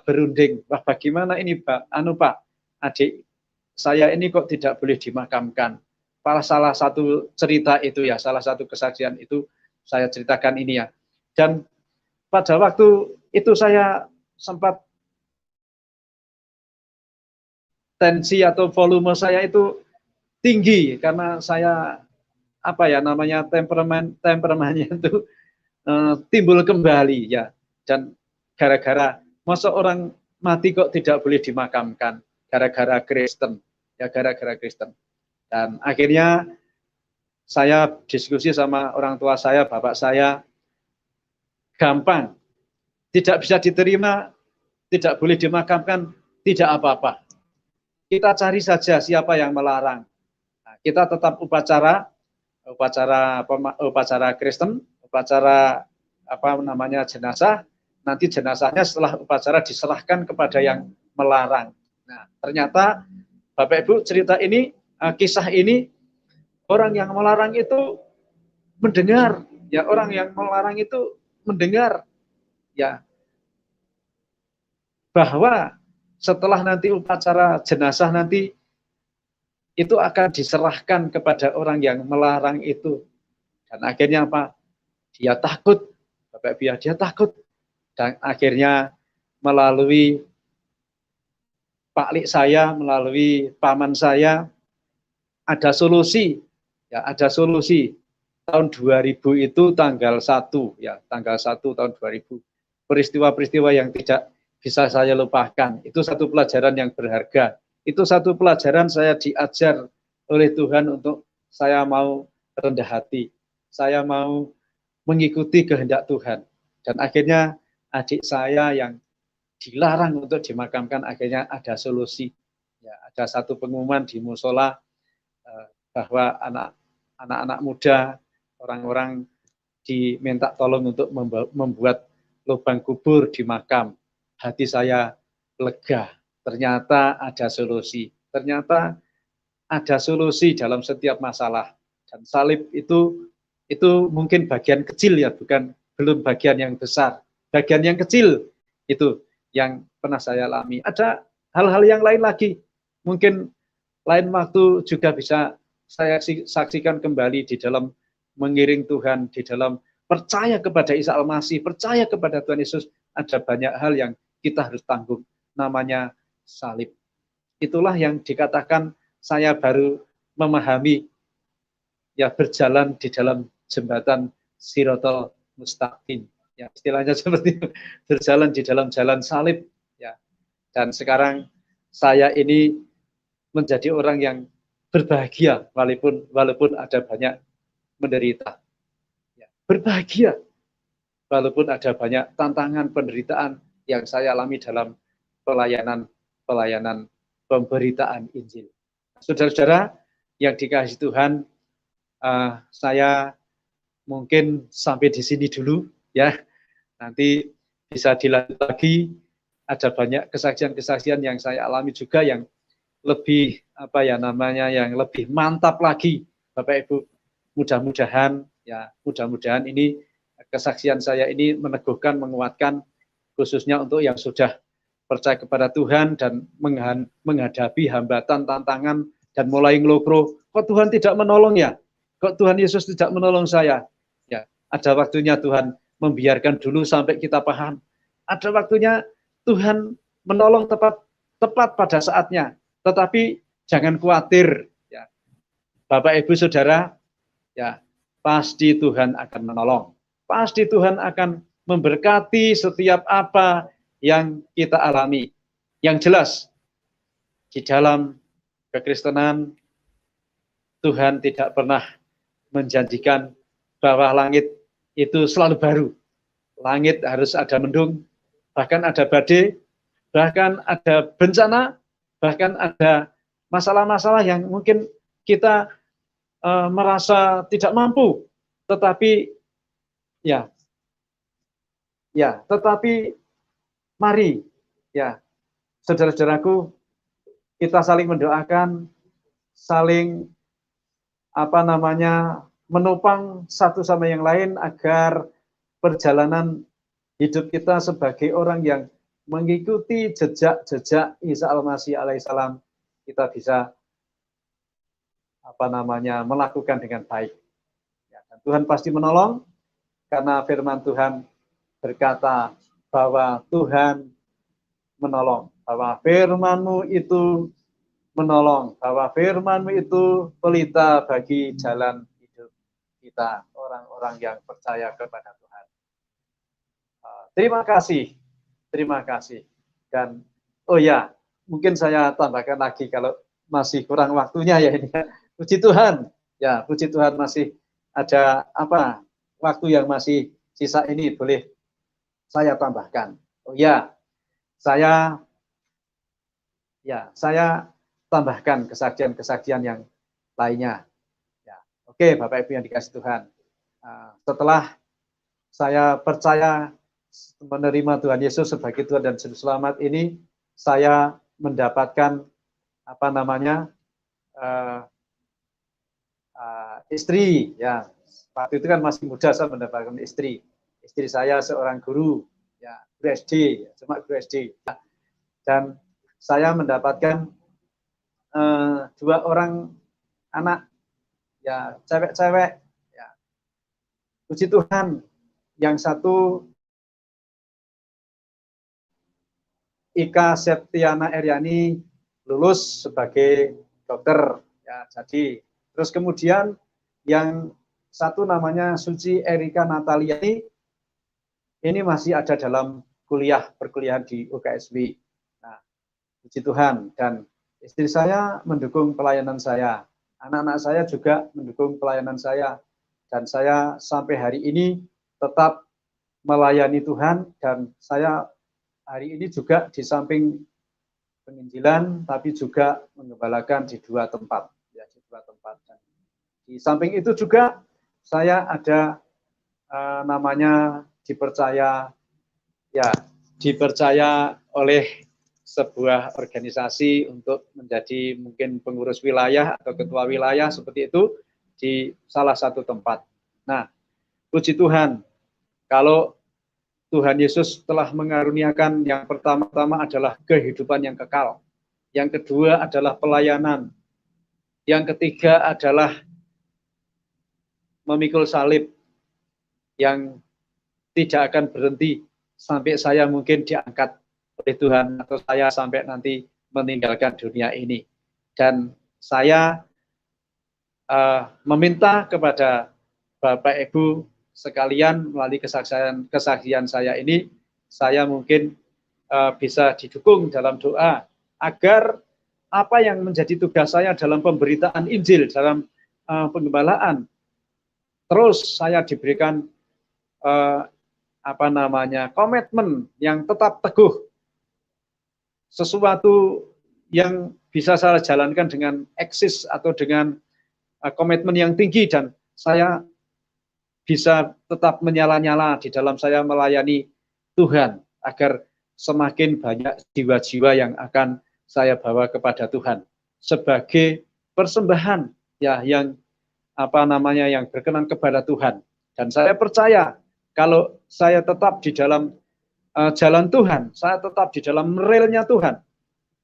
berunding, wah bagaimana ini Pak, Pak, adik saya ini kok tidak boleh dimakamkan. Salah satu cerita itu ya, salah satu kesaksian itu saya ceritakan ini ya. Dan pada waktu itu saya sempat tensi atau volume saya itu tinggi karena saya temperamennya itu timbul kembali ya. Dan gara-gara masa orang mati kok tidak boleh dimakamkan, gara-gara Kristen ya, gara-gara Kristen. Dan akhirnya saya diskusi sama orang tua saya, bapak saya, gampang, tidak bisa diterima, tidak boleh dimakamkan, tidak apa-apa. Kita cari saja siapa yang melarang. Nah, kita tetap upacara Kristen, upacara jenazah. Nanti jenazahnya setelah upacara diserahkan kepada yang melarang. Nah, ternyata Bapak Ibu cerita ini, kisah ini, orang yang melarang itu mendengar, ya orang yang melarang itu mendengar, ya bahwa setelah nanti upacara jenazah nanti itu akan diserahkan kepada orang yang melarang itu. Dan akhirnya apa? Dia takut, Bapak Ibu, dia takut. Dan akhirnya melalui Pak Lik saya, melalui paman saya, ada solusi. Ya, ada solusi. Tahun 2000 itu tanggal 1, ya, tanggal 1 tahun 2000. Peristiwa-peristiwa yang tidak bisa saya lupakan. Itu satu pelajaran yang berharga. Itu satu pelajaran saya diajar oleh Tuhan untuk saya mau rendah hati. Saya mau mengikuti kehendak Tuhan. Dan akhirnya adik saya yang dilarang untuk dimakamkan, akhirnya ada solusi. Ya, ada satu pengumuman di musola bahwa anak-anak muda, orang-orang diminta tolong untuk membuat lubang kubur di makam. Hati saya lega. Ternyata ada solusi. Ternyata ada solusi dalam setiap masalah. Dan salib itu mungkin bagian kecil ya, belum bagian yang besar. Bagian yang kecil itu yang pernah saya alami. Ada hal-hal yang lain lagi. Mungkin lain waktu juga bisa saya saksikan kembali di dalam mengiring Tuhan, di dalam percaya kepada Isa Al-Masih, percaya kepada Tuhan Yesus. Ada banyak hal yang kita harus tanggung. Namanya salib. Itulah yang dikatakan saya baru memahami, ya, berjalan di dalam jembatan Siratal Mustaqim. Ya, istilahnya seperti itu, berjalan di dalam jalan salib. Ya. Dan sekarang saya ini menjadi orang yang berbahagia walaupun ada banyak menderita. Ya, berbahagia walaupun ada banyak tantangan, penderitaan yang saya alami dalam pelayanan pemberitaan Injil. Saudara-saudara yang dikasihi Tuhan, saya mungkin sampai di sini dulu ya. Nanti bisa dilanjut lagi. Ada banyak kesaksian-kesaksian yang saya alami juga yang lebih yang lebih mantap lagi, Bapak Ibu. Mudah-mudahan ini kesaksian saya ini meneguhkan, menguatkan, khususnya untuk yang sudah percaya kepada Tuhan dan menghadapi hambatan, tantangan, dan mulai ngelokro, kok Tuhan tidak menolong ya? Kok Tuhan Yesus tidak menolong saya? Ya, ada waktunya Tuhan membiarkan dulu sampai kita paham. Ada waktunya Tuhan menolong tepat pada saatnya. Tetapi jangan khawatir, ya. Bapak Ibu Saudara, ya, pasti Tuhan akan menolong. Pasti Tuhan akan memberkati setiap apa yang kita alami. Yang jelas, di dalam kekristenan, Tuhan tidak pernah menjanjikan bahwa langit itu selalu baru. Langit harus ada mendung, bahkan ada badai, bahkan ada bencana, bahkan ada masalah-masalah yang mungkin kita merasa tidak mampu, tetapi tetapi mari ya saudara-saudaraku, kita saling mendoakan, saling menopang satu sama yang lain agar perjalanan hidup kita sebagai orang yang mengikuti jejak-jejak Isa Al-Masih alaihissalam, kita bisa melakukan dengan baik. Ya, dan Tuhan pasti menolong, karena firman Tuhan berkata bahwa Tuhan menolong, bahwa firman-Mu itu menolong, bahwa firman-Mu itu pelita bagi jalan hidup kita, orang-orang yang percaya kepada Tuhan. Terima kasih. Dan mungkin saya tambahkan lagi kalau masih kurang waktunya ya ini. Puji Tuhan, ya puji Tuhan masih ada waktu yang masih sisa ini, boleh saya tambahkan. Saya tambahkan kesaksian-kesaksian yang lainnya. Ya, oke, Bapak Ibu yang dikasih Tuhan. Setelah saya percaya menerima Tuhan Yesus sebagai Tuhan dan Juru Selamat ini, saya mendapatkan istri. Ya, waktu itu kan masih muda saya mendapatkan istri. Istri saya seorang guru, ya, guru SD, cuma guru SD. Dan saya mendapatkan 2 orang anak, ya, cewek-cewek. Ya. Puji Tuhan, yang satu Ika Septiana Eryani lulus sebagai dokter. Ya, jadi terus kemudian yang satu namanya Suci Erika Nataliani, ini masih ada dalam perkuliahan di UKSW. Nah, puji Tuhan, dan istri saya mendukung pelayanan saya, anak-anak saya juga mendukung pelayanan saya, dan saya sampai hari ini tetap melayani Tuhan, dan saya hari ini juga di samping penginjilan, tapi juga mengembalakan di 2 tempat, ya, di 2 tempat. Dan di samping itu juga saya ada dipercaya oleh sebuah organisasi untuk menjadi mungkin pengurus wilayah atau ketua wilayah seperti itu di salah satu tempat. Nah, puji Tuhan, kalau Tuhan Yesus telah mengaruniakan, yang pertama-tama adalah kehidupan yang kekal. Yang kedua adalah pelayanan. Yang ketiga adalah memikul salib yang tidak akan berhenti sampai saya mungkin diangkat oleh Tuhan, atau saya sampai nanti meninggalkan dunia ini. Dan saya meminta kepada Bapak Ibu sekalian, melalui kesaksian saya ini, saya mungkin bisa didukung dalam doa agar apa yang menjadi tugas saya dalam pemberitaan Injil, dalam penggembalaan, terus saya diberikan komitmen yang tetap teguh, sesuatu yang bisa saya jalankan dengan eksis atau dengan komitmen yang tinggi, dan saya bisa tetap menyala-nyala di dalam saya melayani Tuhan, agar semakin banyak jiwa-jiwa yang akan saya bawa kepada Tuhan sebagai persembahan, ya, yang yang berkenan kepada Tuhan. Dan saya percaya kalau saya tetap di dalam jalan Tuhan, saya tetap di dalam relnya Tuhan,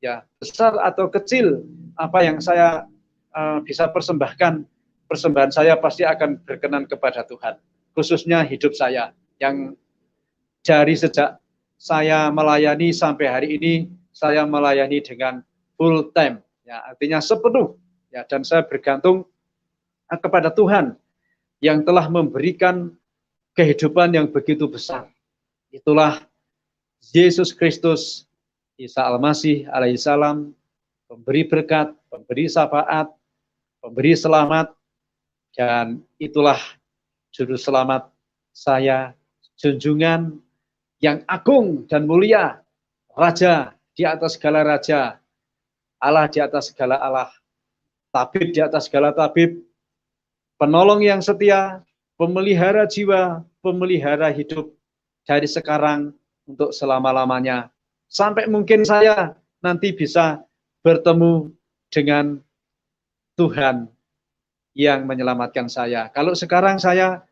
ya, besar atau kecil apa yang saya bisa persembahkan, persembahan saya pasti akan berkenan kepada Tuhan. Khususnya hidup saya yang dari sejak saya melayani sampai hari ini, saya melayani dengan full time, ya, artinya sepenuh, ya, dan saya bergantung kepada Tuhan yang telah memberikan kehidupan yang begitu besar. Itulah Yesus Kristus, Isa Al-Masih alaihissalam, pemberi berkat, pemberi syafaat, pemberi selamat, dan itulah Juru Selamat saya, junjungan yang agung dan mulia, Raja di atas segala raja, Allah di atas segala Allah, Tabib di atas segala tabib, penolong yang setia, pemelihara jiwa, pemelihara hidup dari sekarang untuk selama-lamanya. Sampai mungkin saya nanti bisa bertemu dengan Tuhan yang menyelamatkan saya. Kalau sekarang saya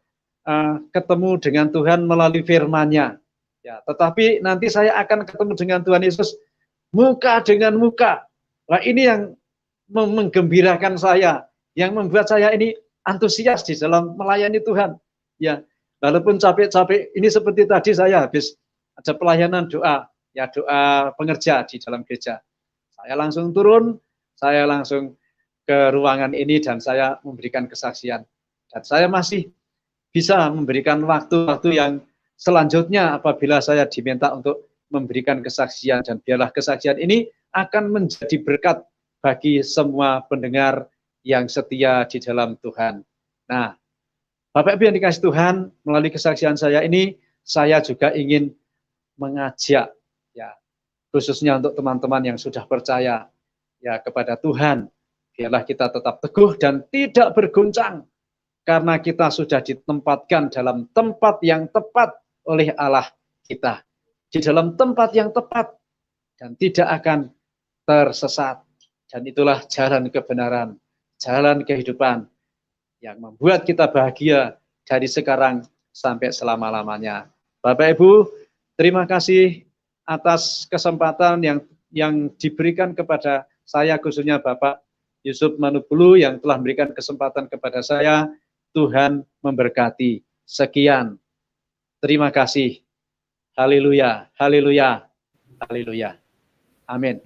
ketemu dengan Tuhan melalui firman-Nya, ya, tetapi nanti saya akan ketemu dengan Tuhan Yesus muka dengan muka. Nah, ini yang menggembirakan saya, yang membuat saya ini antusias di dalam melayani Tuhan. Ya, walaupun capek-capek, ini seperti tadi saya habis ada pelayanan doa, ya doa pengerja di dalam gereja. Saya langsung turun, saya langsung ke ruangan ini dan saya memberikan kesaksian. Dan saya masih bisa memberikan waktu-waktu yang selanjutnya apabila saya diminta untuk memberikan kesaksian, dan biarlah kesaksian ini akan menjadi berkat bagi semua pendengar yang setia di dalam Tuhan. Nah, Bapak Ibu yang dikasih Tuhan, melalui kesaksian saya ini, saya juga ingin mengajak, ya, khususnya untuk teman-teman yang sudah percaya, ya, kepada Tuhan, biarlah kita tetap teguh dan tidak berguncang, karena kita sudah ditempatkan dalam tempat yang tepat oleh Allah kita. Di dalam tempat yang tepat dan tidak akan tersesat. Dan itulah jalan kebenaran, jalan kehidupan yang membuat kita bahagia dari sekarang sampai selama-lamanya. Bapak Ibu, terima kasih atas kesempatan yang diberikan kepada saya, khususnya Bapak Yusuf Manubulu yang telah memberikan kesempatan kepada saya. Tuhan memberkati. Sekian. Terima kasih. Haleluya, haleluya, haleluya. Amin.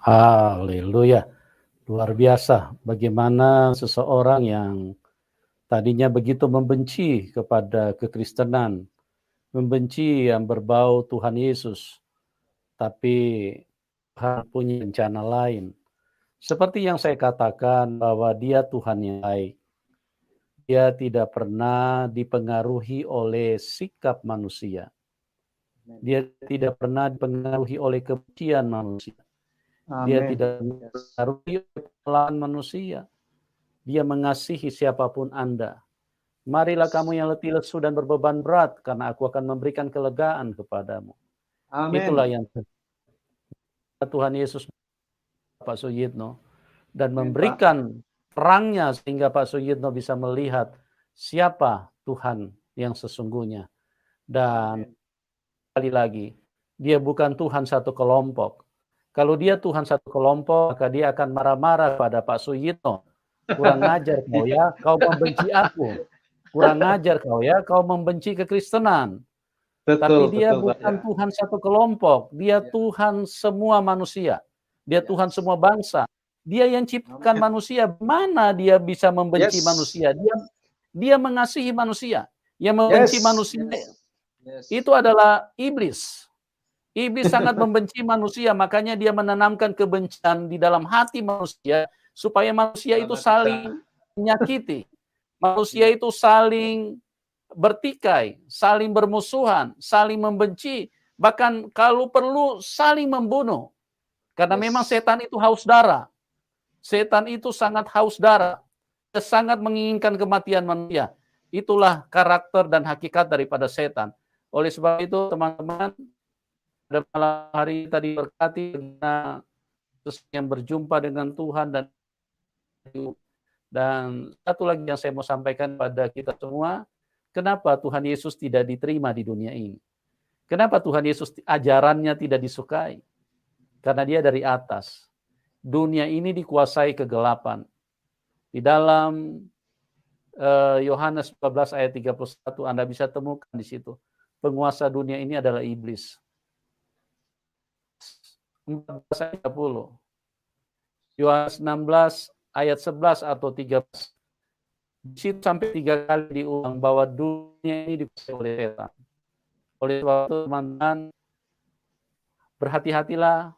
Haleluya. Luar biasa bagaimana seseorang yang tadinya begitu membenci kepada kekristenan, membenci yang berbau Tuhan Yesus, tapi Tuhan punya rencana lain. Seperti yang saya katakan bahwa Dia Tuhan yang baik. Dia tidak pernah dipengaruhi oleh sikap manusia. Dia tidak pernah dipengaruhi oleh kebencian manusia. Dia tidak dipengaruhi oleh kesalahan manusia. Dia mengasihi siapapun Anda. Marilah kamu yang letih lesu dan berbeban berat, karena aku akan memberikan kelegaan kepadamu. Amin. Itulah yang Tuhan Yesus Pak Suyitno, dan memberikan terangnya sehingga Pak Suyitno bisa melihat siapa Tuhan yang sesungguhnya. Dan sekali lagi, dia bukan Tuhan satu kelompok. Kalau dia Tuhan satu kelompok, maka dia akan marah-marah pada Pak Suyitno. Kurang ajar kau ya, kau membenci aku. Kurang ajar kau ya, kau membenci kekristenan. Tapi dia bukan Tuhan satu kelompok. Dia Tuhan semua manusia. Dia Tuhan semua bangsa. Dia yang ciptakan manusia. Mana dia bisa membenci manusia? Dia mengasihi manusia. Yang membenci manusia itu adalah iblis. Iblis sangat membenci manusia, makanya dia menanamkan kebencian di dalam hati manusia supaya manusia itu saling menyakiti. Manusia itu saling bertikai, saling bermusuhan, saling membenci, bahkan kalau perlu saling membunuh. Karena memang setan itu haus darah. Setan itu sangat haus darah. Dia sangat menginginkan kematian manusia. Itulah karakter dan hakikat daripada setan. Oleh sebab itu, teman-teman, pada malam hari tadi berkati yang berjumpa dengan Tuhan, dan satu lagi yang saya mau sampaikan pada kita semua, kenapa Tuhan Yesus tidak diterima di dunia ini? Kenapa Tuhan Yesus ajarannya tidak disukai? Karena dia dari atas. Dunia ini dikuasai kegelapan. Di dalam Yohanes 14 ayat 31 Anda bisa temukan di situ. Penguasa dunia ini adalah iblis. 14 ayat 30. Yohanes 16 ayat 11 atau 13. Di situ sampai 3 kali diulang bahwa dunia ini dikuasai oleh setan. Oleh sebab itu, teman-teman, berhati-hatilah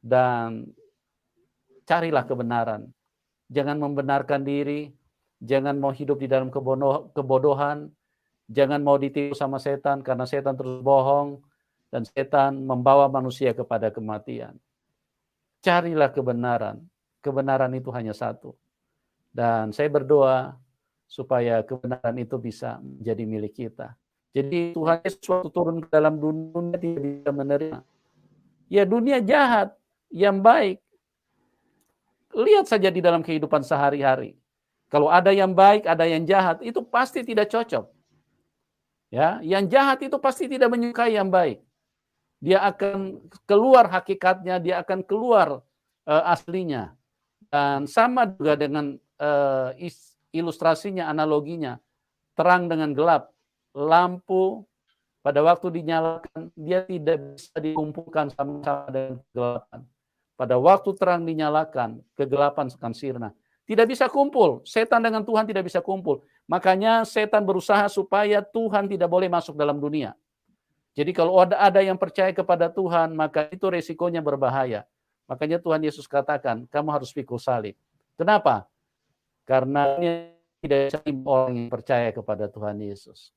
dan carilah kebenaran. Jangan membenarkan diri, jangan mau hidup di dalam kebodohan, jangan mau ditipu sama setan, karena setan terus bohong dan setan membawa manusia kepada kematian. Carilah kebenaran. Kebenaran itu hanya satu. Dan saya berdoa supaya kebenaran itu bisa menjadi milik kita. Jadi Tuhan Yesus waktu turun ke dalam dunia tidak bisa menerima. Ya dunia jahat, yang baik. Lihat saja di dalam kehidupan sehari-hari. Kalau ada yang baik, ada yang jahat, itu pasti tidak cocok. Ya, yang jahat itu pasti tidak menyukai yang baik. Dia akan keluar hakikatnya, dia akan keluar aslinya. Dan sama juga dengan ilustrasinya, analoginya. Terang dengan gelap. Lampu pada waktu dinyalakan, dia tidak bisa dikumpulkan sama-sama dengan kegelapan. Pada waktu terang dinyalakan, kegelapan akan sirna. Tidak bisa kumpul. Setan dengan Tuhan tidak bisa kumpul. Makanya setan berusaha supaya Tuhan tidak boleh masuk dalam dunia. Jadi kalau ada yang percaya kepada Tuhan, maka itu resikonya berbahaya. Makanya Tuhan Yesus katakan, kamu harus pikul salib. Kenapa? Karena tidak bisa orang yang percaya kepada Tuhan Yesus.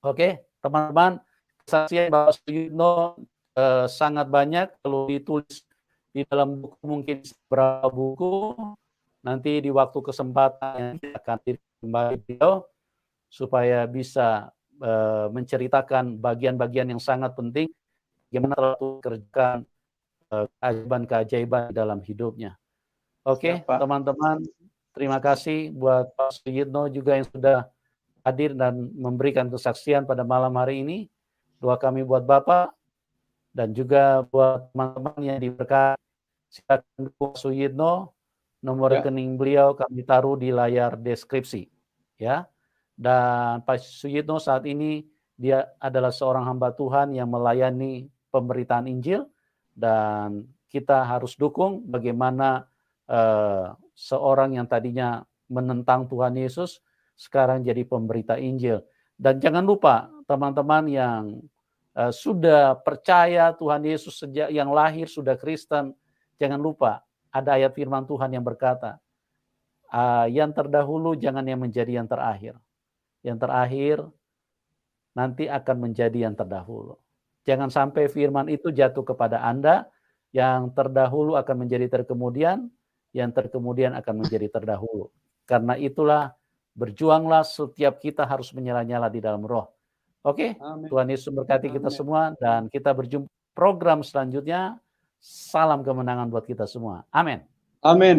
Oke, teman-teman, kesaksian Bapak Suyitno sangat banyak. Kalau ditulis di dalam buku mungkin beberapa buku, nanti di waktu kesempatan yang akan kembali beliau supaya bisa menceritakan bagian-bagian yang sangat penting bagaimana telah kerjakan keajaiban-keajaiban dalam hidupnya. Oke, teman-teman, terima kasih buat Pak Suyitno juga yang sudah hadir dan memberikan kesaksian pada malam hari ini. Doa kami buat Bapak dan juga buat teman-teman yang diberkati. Silakan Pak Suyitno, nomor rekening beliau kami taruh di layar deskripsi, ya. Dan Pak Suyitno saat ini dia adalah seorang hamba Tuhan yang melayani pemberitaan Injil, dan kita harus dukung bagaimana seorang yang tadinya menentang Tuhan Yesus sekarang jadi pemberita Injil. Dan jangan lupa teman-teman yang sudah percaya Tuhan Yesus sejak yang lahir sudah Kristen, jangan lupa ada ayat firman Tuhan yang berkata, yang terdahulu jangan yang menjadi yang terakhir. Yang terakhir nanti akan menjadi yang terdahulu. Jangan sampai firman itu jatuh kepada Anda, yang terdahulu akan menjadi terkemudian, yang terkemudian akan menjadi terdahulu. Karena itulah berjuanglah, setiap kita harus menyala-nyala di dalam roh. Oke, Tuhan Yesus berkati kita semua, dan kita berjumpa program selanjutnya. Salam kemenangan buat kita semua. Amin. Amin.